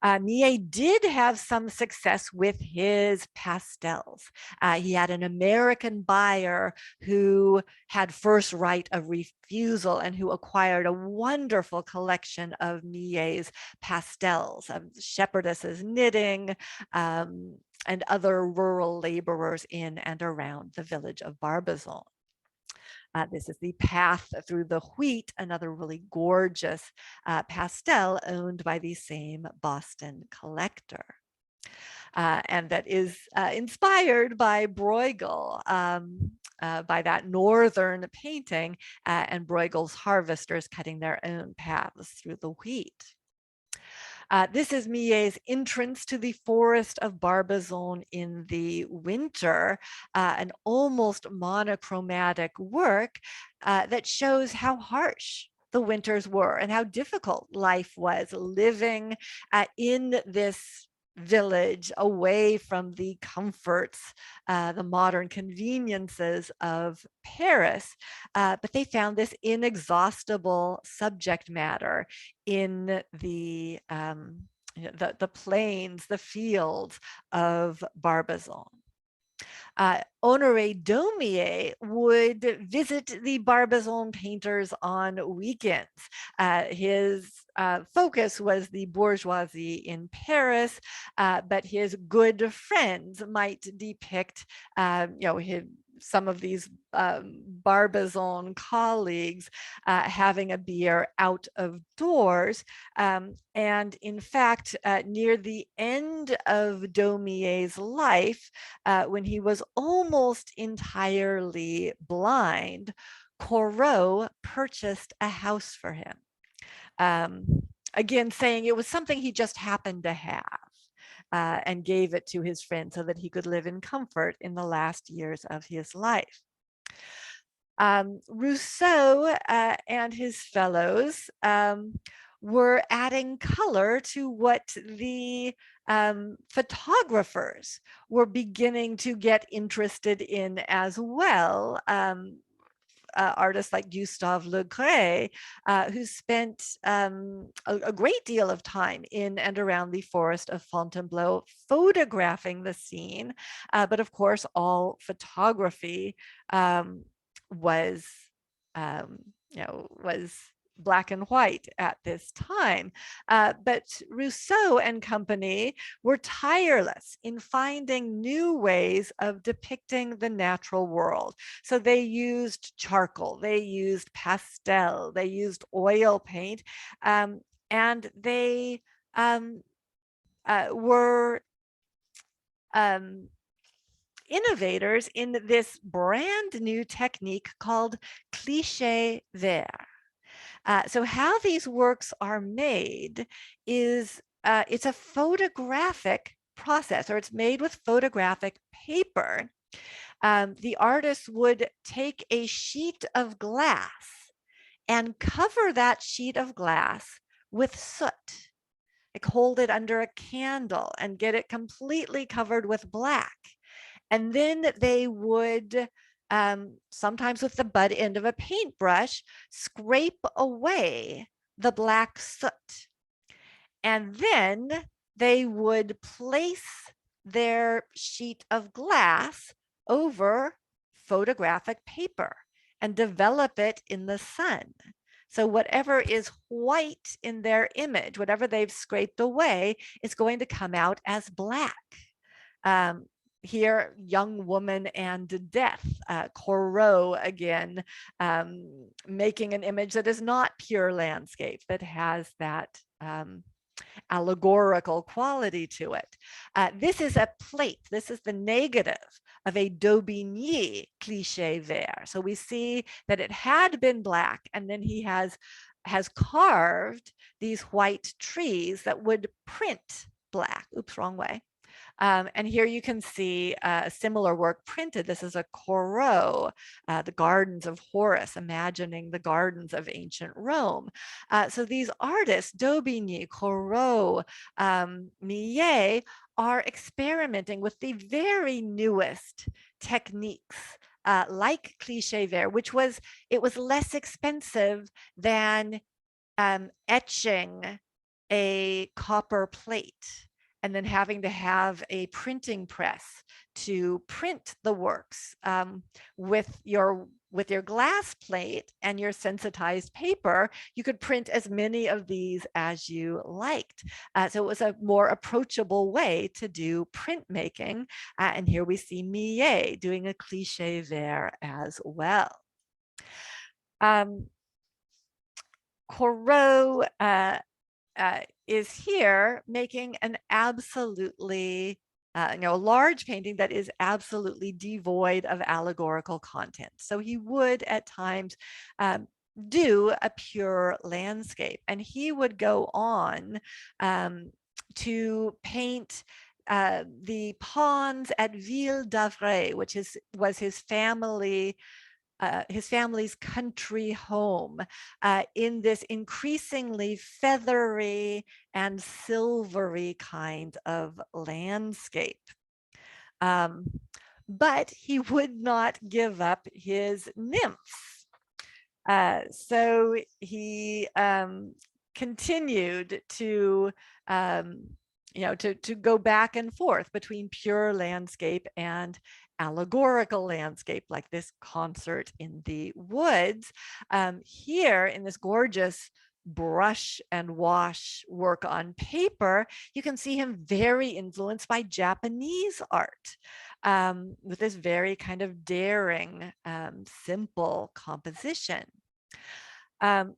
Millet did have some success with his pastels. He had an American buyer who had first right of refusal and who acquired a wonderful collection of Millet's pastels, of shepherdesses knitting, and other rural laborers in and around the village of Barbazon. This is the path through the wheat, another really gorgeous pastel owned by the same Boston collector. And that is inspired by Bruegel, by that northern painting, and Bruegel's harvesters cutting their own paths through the wheat. This is Millet's entrance to the forest of Barbazon in the winter, an almost monochromatic work that shows how harsh the winters were and how difficult life was living in this village away from the comforts, the modern conveniences of Paris. But they found this inexhaustible subject matter in the plains, the fields of Barbazon. Honoré Daumier would visit the Barbazon painters on weekends. His focus was the bourgeoisie in Paris, but his good friends might depict, some of these Barbazon colleagues having a beer out of doors. And in fact, near the end of Daumier's life, when he was almost entirely blind, Corot purchased a house for him. Again, saying it was something he just happened to have. And gave it to his friend so that he could live in comfort in the last years of his life. Rousseau and his fellows were adding color to what the photographers were beginning to get interested in as well. Artists like Gustave Le Gray, who spent a great deal of time in and around the forest of Fontainebleau photographing the scene. But of course, all photography was black and white at this time. But Rousseau and company were tireless in finding new ways of depicting the natural world. So they used charcoal, they used pastel, they used oil paint, and they were innovators in this brand new technique called cliché vert. So how these works are made is it's a photographic process, or it's made with photographic paper. The artist would take a sheet of glass and cover that sheet of glass with soot, like hold it under a candle and get it completely covered with black. And then they would, sometimes with the butt end of a paintbrush, scrape away the black soot. And then they would place their sheet of glass over photographic paper and develop it in the sun. So whatever is white in their image, whatever they've scraped away, is going to come out as black. Here, Young Woman and Death, Corot again, making an image that is not pure landscape, that has that allegorical quality to it. This is a plate. This is the negative of a Daubini cliché vert. So we see that it had been black, and then he has carved these white trees that would print black. Oops, wrong way. And here you can see a similar work printed. This is a Corot, the Gardens of Horace, imagining the gardens of ancient Rome. So these artists, Daubini, Corot, Millet, are experimenting with the very newest techniques, like cliché vert, it was less expensive than etching a copper plate and then having to have a printing press to print the works. With your glass plate and your sensitized paper, you could print as many of these as you liked. So it was a more approachable way to do printmaking. And here we see Millet doing a cliché vert as well. Corot is here making an absolutely, large painting that is absolutely devoid of allegorical content. So he would at times do a pure landscape, and he would go on to paint the ponds at Ville d'Avray, which was his family's country home, in this increasingly feathery and silvery kind of landscape. But he would not give up his nymphs. So he continued to to go back and forth between pure landscape and allegorical landscape, like this concert in the woods. Here in this gorgeous brush and wash work on paper, you can see him very influenced by Japanese art, with this very kind of daring, simple composition.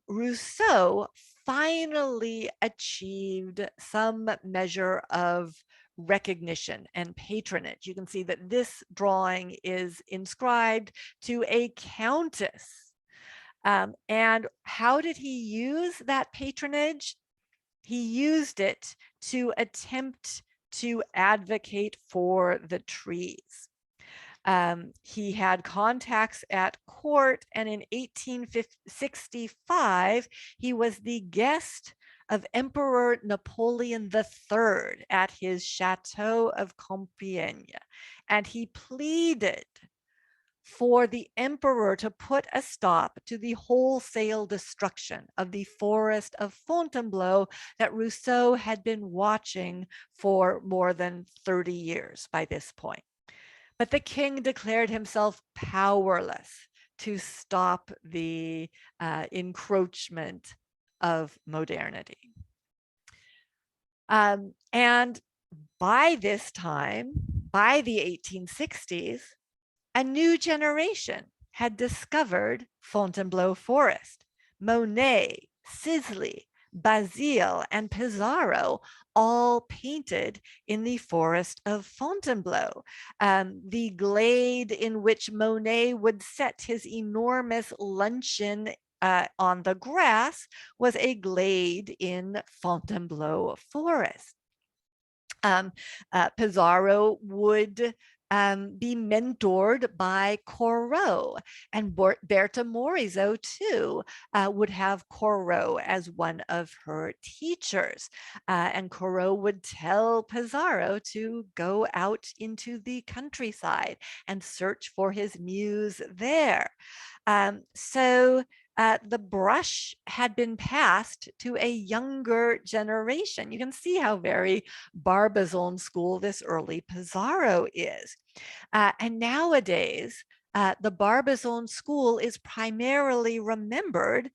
Rousseau finally achieved some measure of recognition and patronage. You can see that this drawing is inscribed to a countess. And how did he use that patronage? He used it to attempt to advocate for the trees. He had contacts at court, and in 1865, he was the guest of Emperor Napoleon III at his Chateau of Compiègne, and he pleaded for the emperor to put a stop to the wholesale destruction of the forest of Fontainebleau that Rousseau had been watching for more than 30 years by this point. But the king declared himself powerless to stop the encroachment of modernity. And by this time, by the 1860s, a new generation had discovered Fontainebleau Forest. Monet, Sisley, Basile, and Pissarro all painted in the forest of Fontainebleau. The glade in which Monet would set his enormous luncheon on the grass was a glade in Fontainebleau Forest. Pissarro would be mentored by Corot, and Berta Morisot too would have Corot as one of her teachers, and Corot would tell Pizarro to go out into the countryside and search for his muse there. So the brush had been passed to a younger generation. You can see how very Barbazon school this early Pizarro is. And nowadays, the Barbazon school is primarily remembered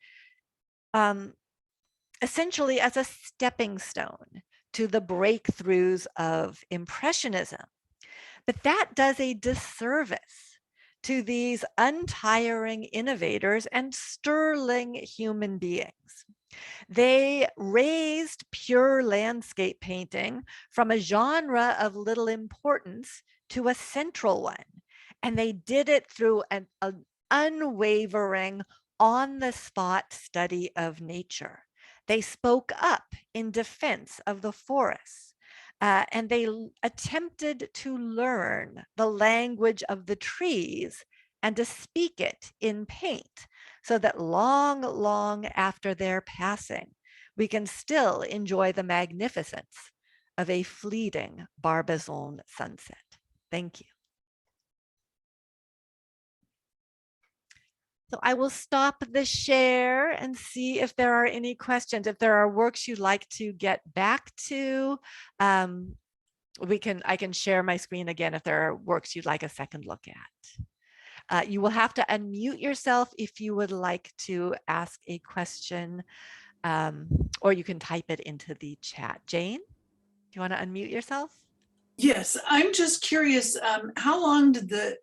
essentially as a stepping stone to the breakthroughs of Impressionism. But that does a disservice to these untiring innovators and sterling human beings. They raised pure landscape painting from a genre of little importance to a central one. And they did it through an unwavering, on-the-spot study of nature. They spoke up in defense of the forests. And they attempted to learn the language of the trees and to speak it in paint, so that long, long after their passing, we can still enjoy the magnificence of a fleeting Barbizon sunset. Thank you. So I will stop the share and see if there are any questions. If there are works you'd like to get back to, I can share my screen again if there are works you'd like a second look at. You will have to unmute yourself if you would like to ask a question, or you can type it into the chat. Jane, do you want to unmute yourself? Yes, I'm just curious, how long did the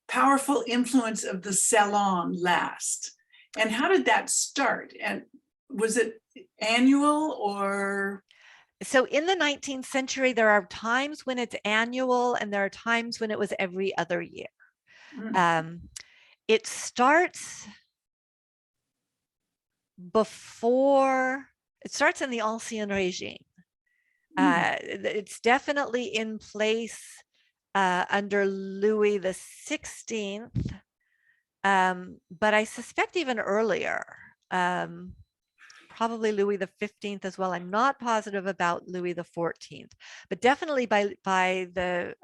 powerful influence of the Salon last? And how did that start? And was it annual or? So in the 19th century, there are times when it's annual and there are times when it was every other year. It starts in the Ancien Regime. It's definitely in place under Louis the 16th, but I suspect even earlier, probably Louis the 15th as well. I'm not positive about Louis the 14th, but definitely by the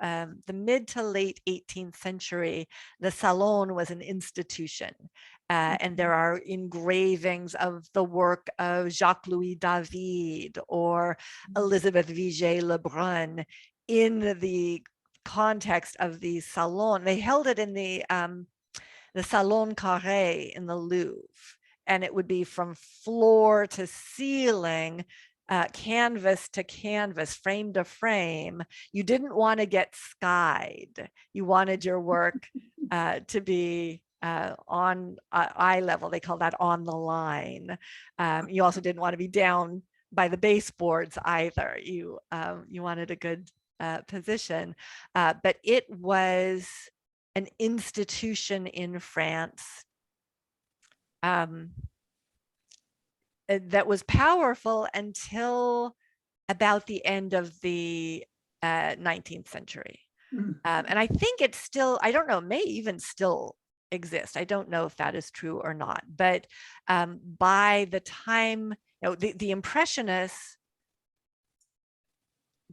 mid to late 18th century, the Salon was an institution. And there are engravings of the work of Jacques-Louis David or Elizabeth Vigée-Lebrun in the context of the Salon. They held it in the Salon Carré in the Louvre, and it would be from floor to ceiling, canvas to canvas, frame to frame. You didn't want to get skied. You wanted your work to be on eye level. They call that on the line. You also didn't want to be down by the baseboards either. You wanted a good position, but it was an institution in France that was powerful until about the end of the 19th century. And I think it's still, I don't know, may even still exist. I don't know if that is true or not, but by the time, the Impressionists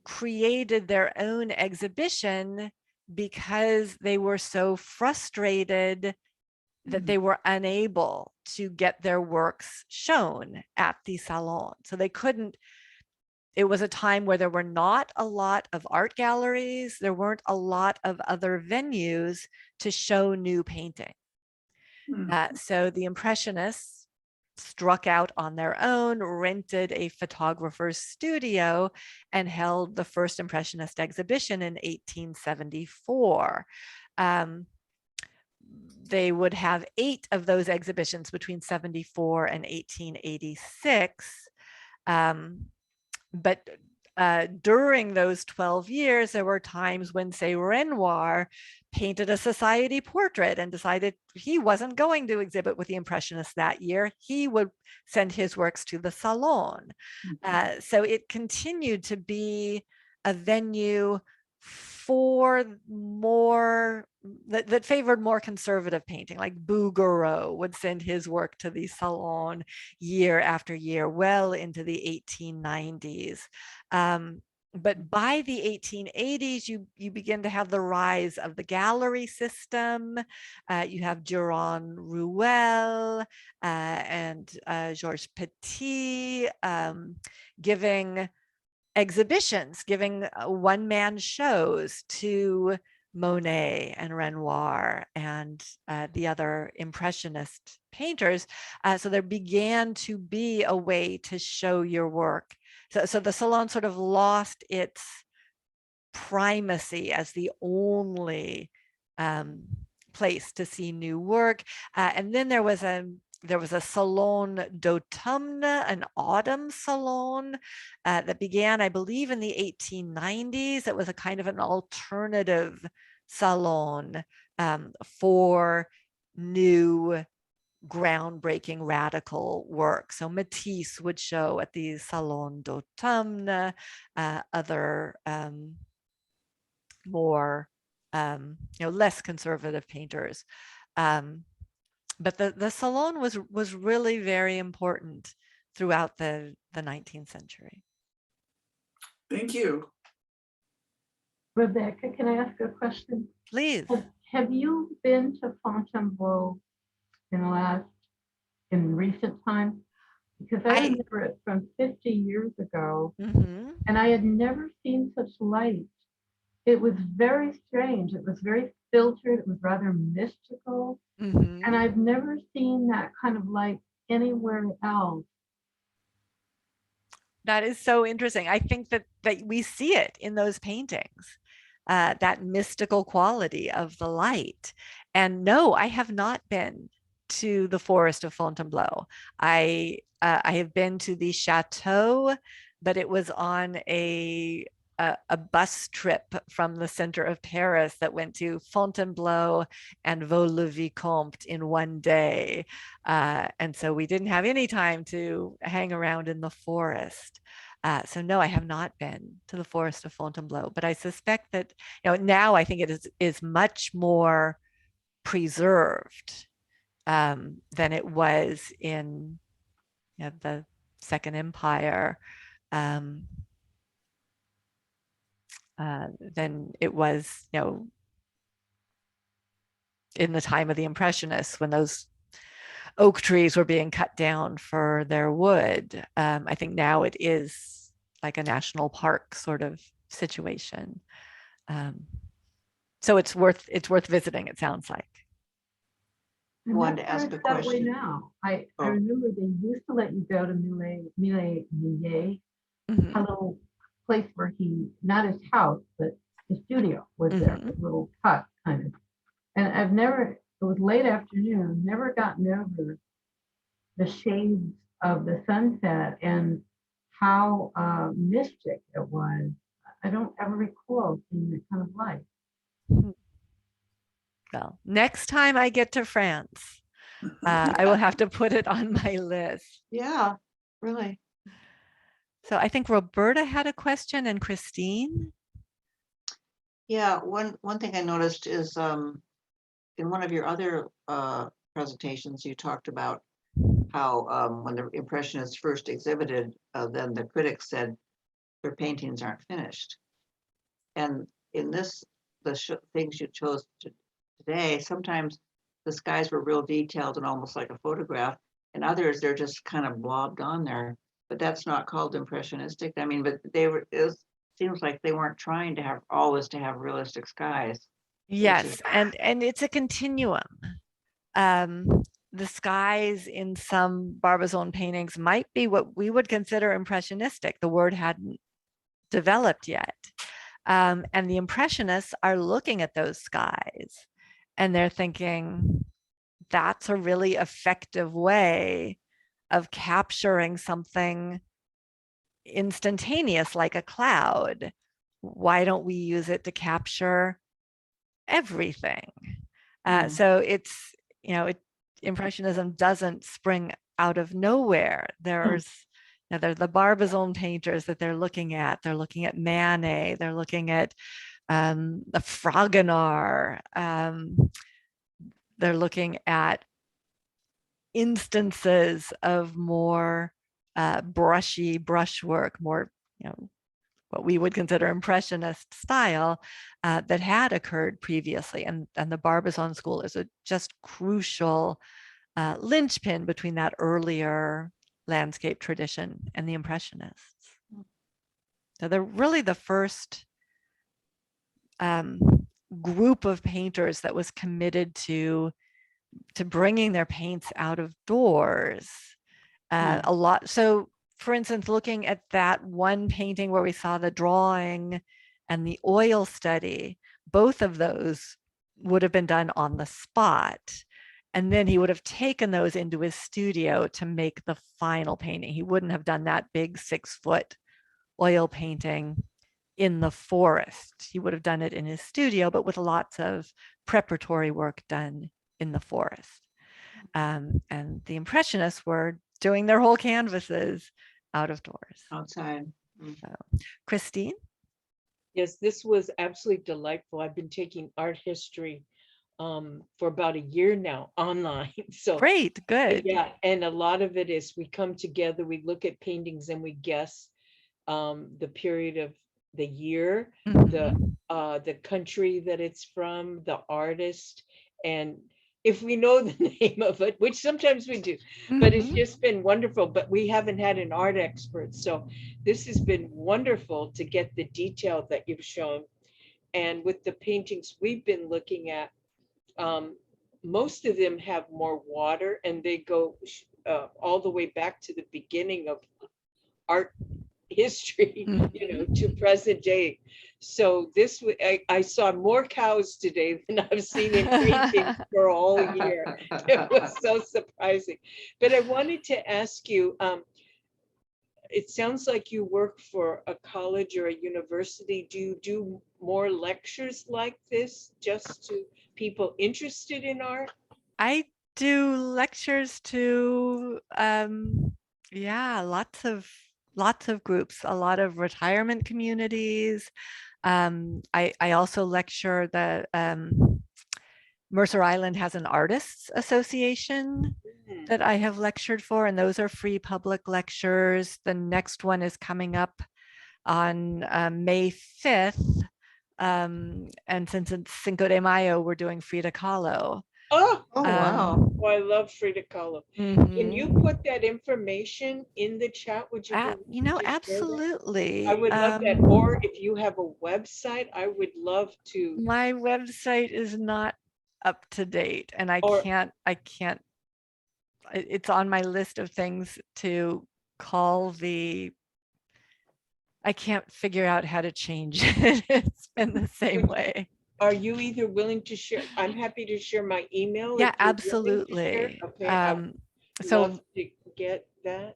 created their own exhibition because they were so frustrated that they were unable to get their works shown at the Salon. So they couldn't, it was a time where there were not a lot of art galleries, there weren't a lot of other venues to show new painting. So the Impressionists struck out on their own, rented a photographer's studio, and held the first Impressionist exhibition in 1874. They would have 8 of those exhibitions between 74 and 1886. But during those 12 years, there were times when, say, Renoir painted a society portrait and decided he wasn't going to exhibit with the Impressionists that year. He would send his works to the Salon. So it continued to be a venue for more that favored more conservative painting, like Bouguereau would send his work to the Salon year after year, well into the 1890s. But by the 1880s, you begin to have the rise of the gallery system. You have Durand Ruel and Georges Petit giving exhibitions, giving one-man shows to Monet and Renoir and the other Impressionist painters. So there began to be a way to show your work. So the Salon sort of lost its primacy as the only place to see new work. And then there was a Salon d'automne, an autumn salon that began, I believe, in the 1890s. It was a kind of an alternative salon for new, groundbreaking, radical work. So Matisse would show at the Salon d'automne, other more, less conservative painters. But the Salon was really very important throughout the 19th century. Thank you. Rebecca, can I ask you a question? Please. Have you been to Fontainebleau in recent times? Because I remember it from 50 years ago, and I had never seen such light. It was very strange. It was very filtered. It was rather mystical. And I've never seen that kind of light anywhere else. That is so interesting. I think that we see it in those paintings, that mystical quality of the light. And no, I have not been to the forest of Fontainebleau. I have been to the chateau, but it was on a bus trip from the center of Paris that went to Fontainebleau and Vaux-le-Vicomte in one day. And so we didn't have any time to hang around in the forest. So no, I have not been to the forest of Fontainebleau, but I suspect that, now I think it is much more preserved than it was in the Second Empire. Than it was, in the time of the Impressionists, when those oak trees were being cut down for their wood. I think now it is like a national park sort of situation. So it's worth visiting, it sounds like. I wanted to ask a question. Now, I remember they used to let you go to Milier, a little place where not his house, but the studio was there, a little hut kind of. And it was late afternoon, never gotten over the shades of the sunset and how mystic it was. I don't ever recall seeing that kind of light. Well, next time I get to France, I will have to put it on my list. Yeah, really. So I think Roberta had a question, and Christine. Yeah, one thing I noticed is in one of your other presentations, you talked about how when the Impressionists first exhibited, then the critics said their paintings aren't finished. And in the things you chose today, sometimes the skies were real detailed and almost like a photograph, and others they're just kind of blobbed on there. But that's not called impressionistic. I mean, but it seems like they weren't trying to have realistic skies. Yes, and it's a continuum. The skies in some Barbazon paintings might be what we would consider impressionistic. The word hadn't developed yet. And the Impressionists are looking at those skies and they're thinking, that's a really effective way of capturing something instantaneous like a cloud. Why don't we use it to capture everything? So it's, Impressionism doesn't spring out of nowhere. There's the Barbizon painters that they're looking at. They're looking at Manet. They're looking at the Fragonard. They're looking at instances of more brushy brushwork, more, what we would consider impressionist style that had occurred previously. And the Barbizon school is a just crucial linchpin between that earlier landscape tradition and the Impressionists. So they're really the first group of painters that was committed to bringing their paints out of doors. A lot. So, for instance, looking at that one painting where we saw the drawing and the oil study, both of those would have been done on the spot. And then he would have taken those into his studio to make the final painting. He wouldn't have done that big 6-foot oil painting in the forest. He would have done it in his studio, but with lots of preparatory work done in the forest. And the Impressionists were doing their whole canvases out of doors. Outside. So, Christine? Yes, this was absolutely delightful. I've been taking art history for about a year now online. So Great, good. yeah, and a lot of it is we come together, we look at paintings and we guess the period of the year, the country that it's from, the artist, and if we know the name of it, which sometimes we do, but it's just been wonderful. But we haven't had an art expert, so this has been wonderful to get the detail that you've shown. And with the paintings we've been looking at, most of them have more water, and they go all the way back to the beginning of art history, to present day. So this, I saw more cows today than I've seen in paintings for a whole year. It was so surprising. But I wanted to ask you, it sounds like you work for a college or a university. Do you do more lectures like this just to people interested in art? I do lectures to, lots of groups, a lot of retirement communities. I also lecture the Mercer Island has an artists association that I have lectured for, and those are free public lectures. The next one is coming up on May 5th. And since it's Cinco de Mayo, we're doing Frida Kahlo. Oh, wow. Oh, I love Frida Kahlo. Can you put that information in the chat? Would you? Absolutely. I would love that. Or if you have a website, I would love to. My website is not up to date, and I can't. It's on my list of things to call the. I can't figure out how to change it. It's been the same way. Are you either willing to share? I'm happy to share my email. Yeah, absolutely. Okay. So love to get that.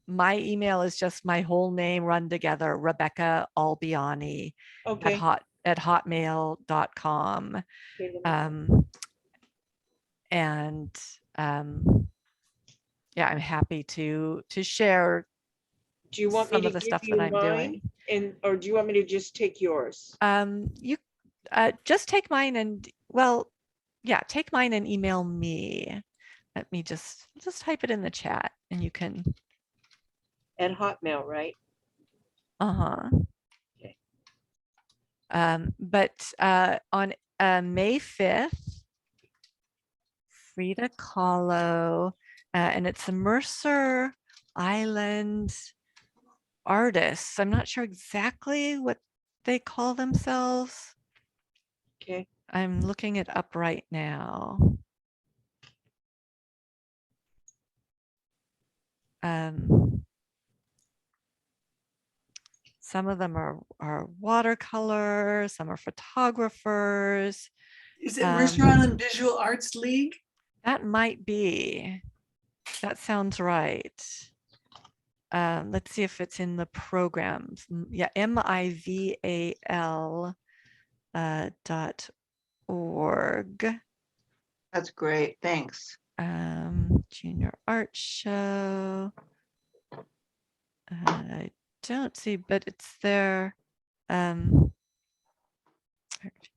My email is just my whole name run together, Rebecca Albiani at hotmail.com. Yeah, I'm happy to share. Do you want me to the give stuff you that I'm doing? Or do you want me to just take yours? You just take mine and take mine and email me. Let me just type it in the chat and you can. At Hotmail, right? Okay. But on May 5th, Frida Kahlo, and it's the Mercer Island artists. I'm not sure exactly what they call themselves. Okay. I'm looking it up right now. Some of them are watercolors, some are photographers. Is it Mercer Island Visual Arts League? That might be. That sounds right. Let's see if it's in the programs. Yeah, MIVAL .org. That's great. Thanks. Junior art show. I don't see, but it's there.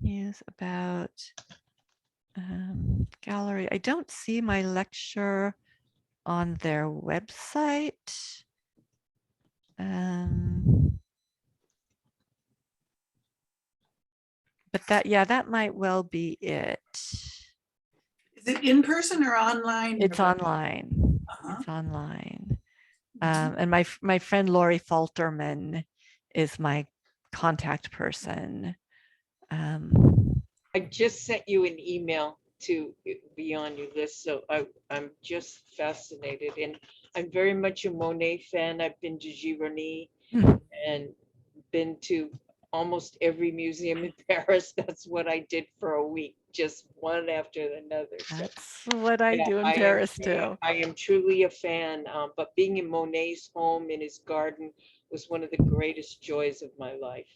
News about gallery. I don't see my lecture on their website. But that, yeah, that might well be it. Is it in person or online? It's Rebecca? online. Uh-huh. It's online. And my friend Lori Falterman is my contact person. I just sent you an email to be on your list, so I'm just fascinated, and I'm very much a Monet fan. I've been to Giverny and been to almost every museum in Paris. That's what I did for a week, just one after another. So, That's what I yeah, do in Paris too. I am truly a fan, but being in Monet's home in his garden was one of the greatest joys of my life.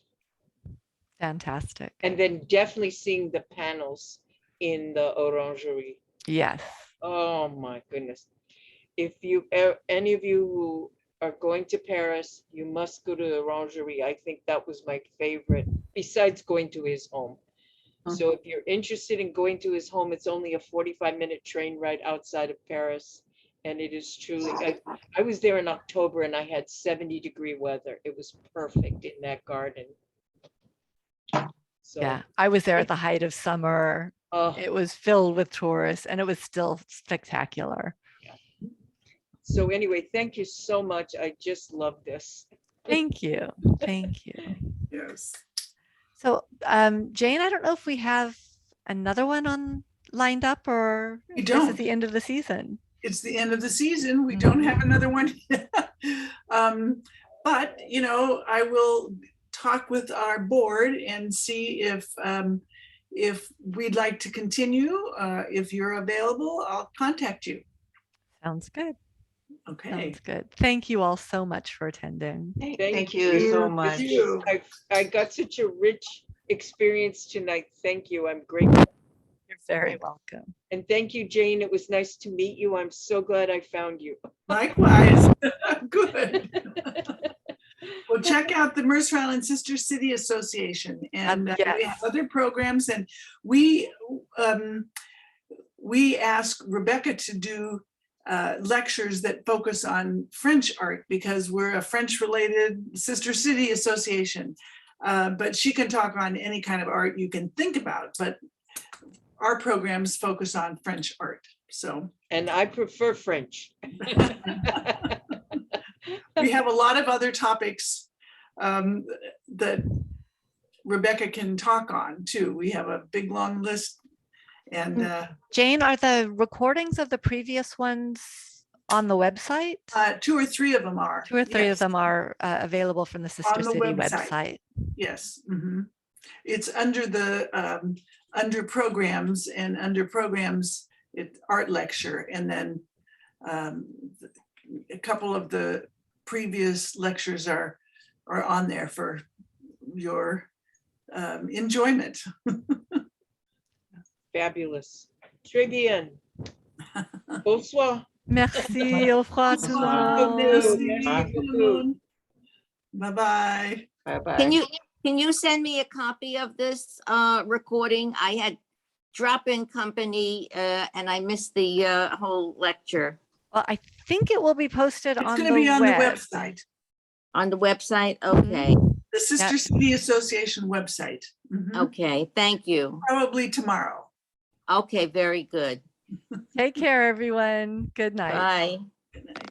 Fantastic. And then definitely seeing the panels in the orangery. Yes. Oh my goodness. If you, any of you who are going to Paris, you must go to the orangery. I think that was my favorite, besides going to his home. So if you're interested in going to his home, it's only a 45-minute train ride outside of Paris. And it is truly, I was there in October and I had 70-degree weather. It was perfect in that garden. So, Yeah, I was there at the height of summer. It was filled with tourists and it was still spectacular. so anyway, thank you so much. I just love this. Thank you. Thank you. Yes. So Jane, I don't know if we have another one on lined up or We if this is don't. the end of the season. It's the end of the season. We don't have another one. But, you know, I will talk with our board and see if we'd like to continue. If you're available, I'll contact you. Sounds good. Okay. Sounds good. Thank you all so much for attending. Thank you so Thank much. you. I got such a rich experience tonight. Thank you. I'm grateful. You're very welcome. And thank you, Jane. It was nice to meet you. I'm so glad I found you. Likewise. Good. Well, check out the Mercer Island Sister City Association, and we Yes. have other programs. And we ask Rebecca to do lectures that focus on French art because we're a French-related Sister City Association. But she can talk on any kind of art you can think about. But our programs focus on French art. So, And I prefer French. we have a lot of other topics that Rebecca can talk on too. We have a big long list. And Jane, are the recordings of the previous ones on the website? 2 or 3 of them are. 2 or 3 Yes. of them are available from the Sister On the City website. website. Yes. It's under the under programs, and under programs, it's art lecture, and then a couple of the previous lectures are on there for your enjoyment. Fabulous. Très bien. Bonsoir. Merci, au revoir tout le Bonsoir, monde. merci, tout le monde. Bye-bye. Bye-bye. Can you send me a copy of this recording? I had drop-in company and I missed the whole lecture Well, I think it will be posted It's on going the to be on the web. website, on the website. Okay, the Sister City Association website. okay, thank you. Probably tomorrow. Okay, very good. Take care, everyone. Good night. Bye. Good night.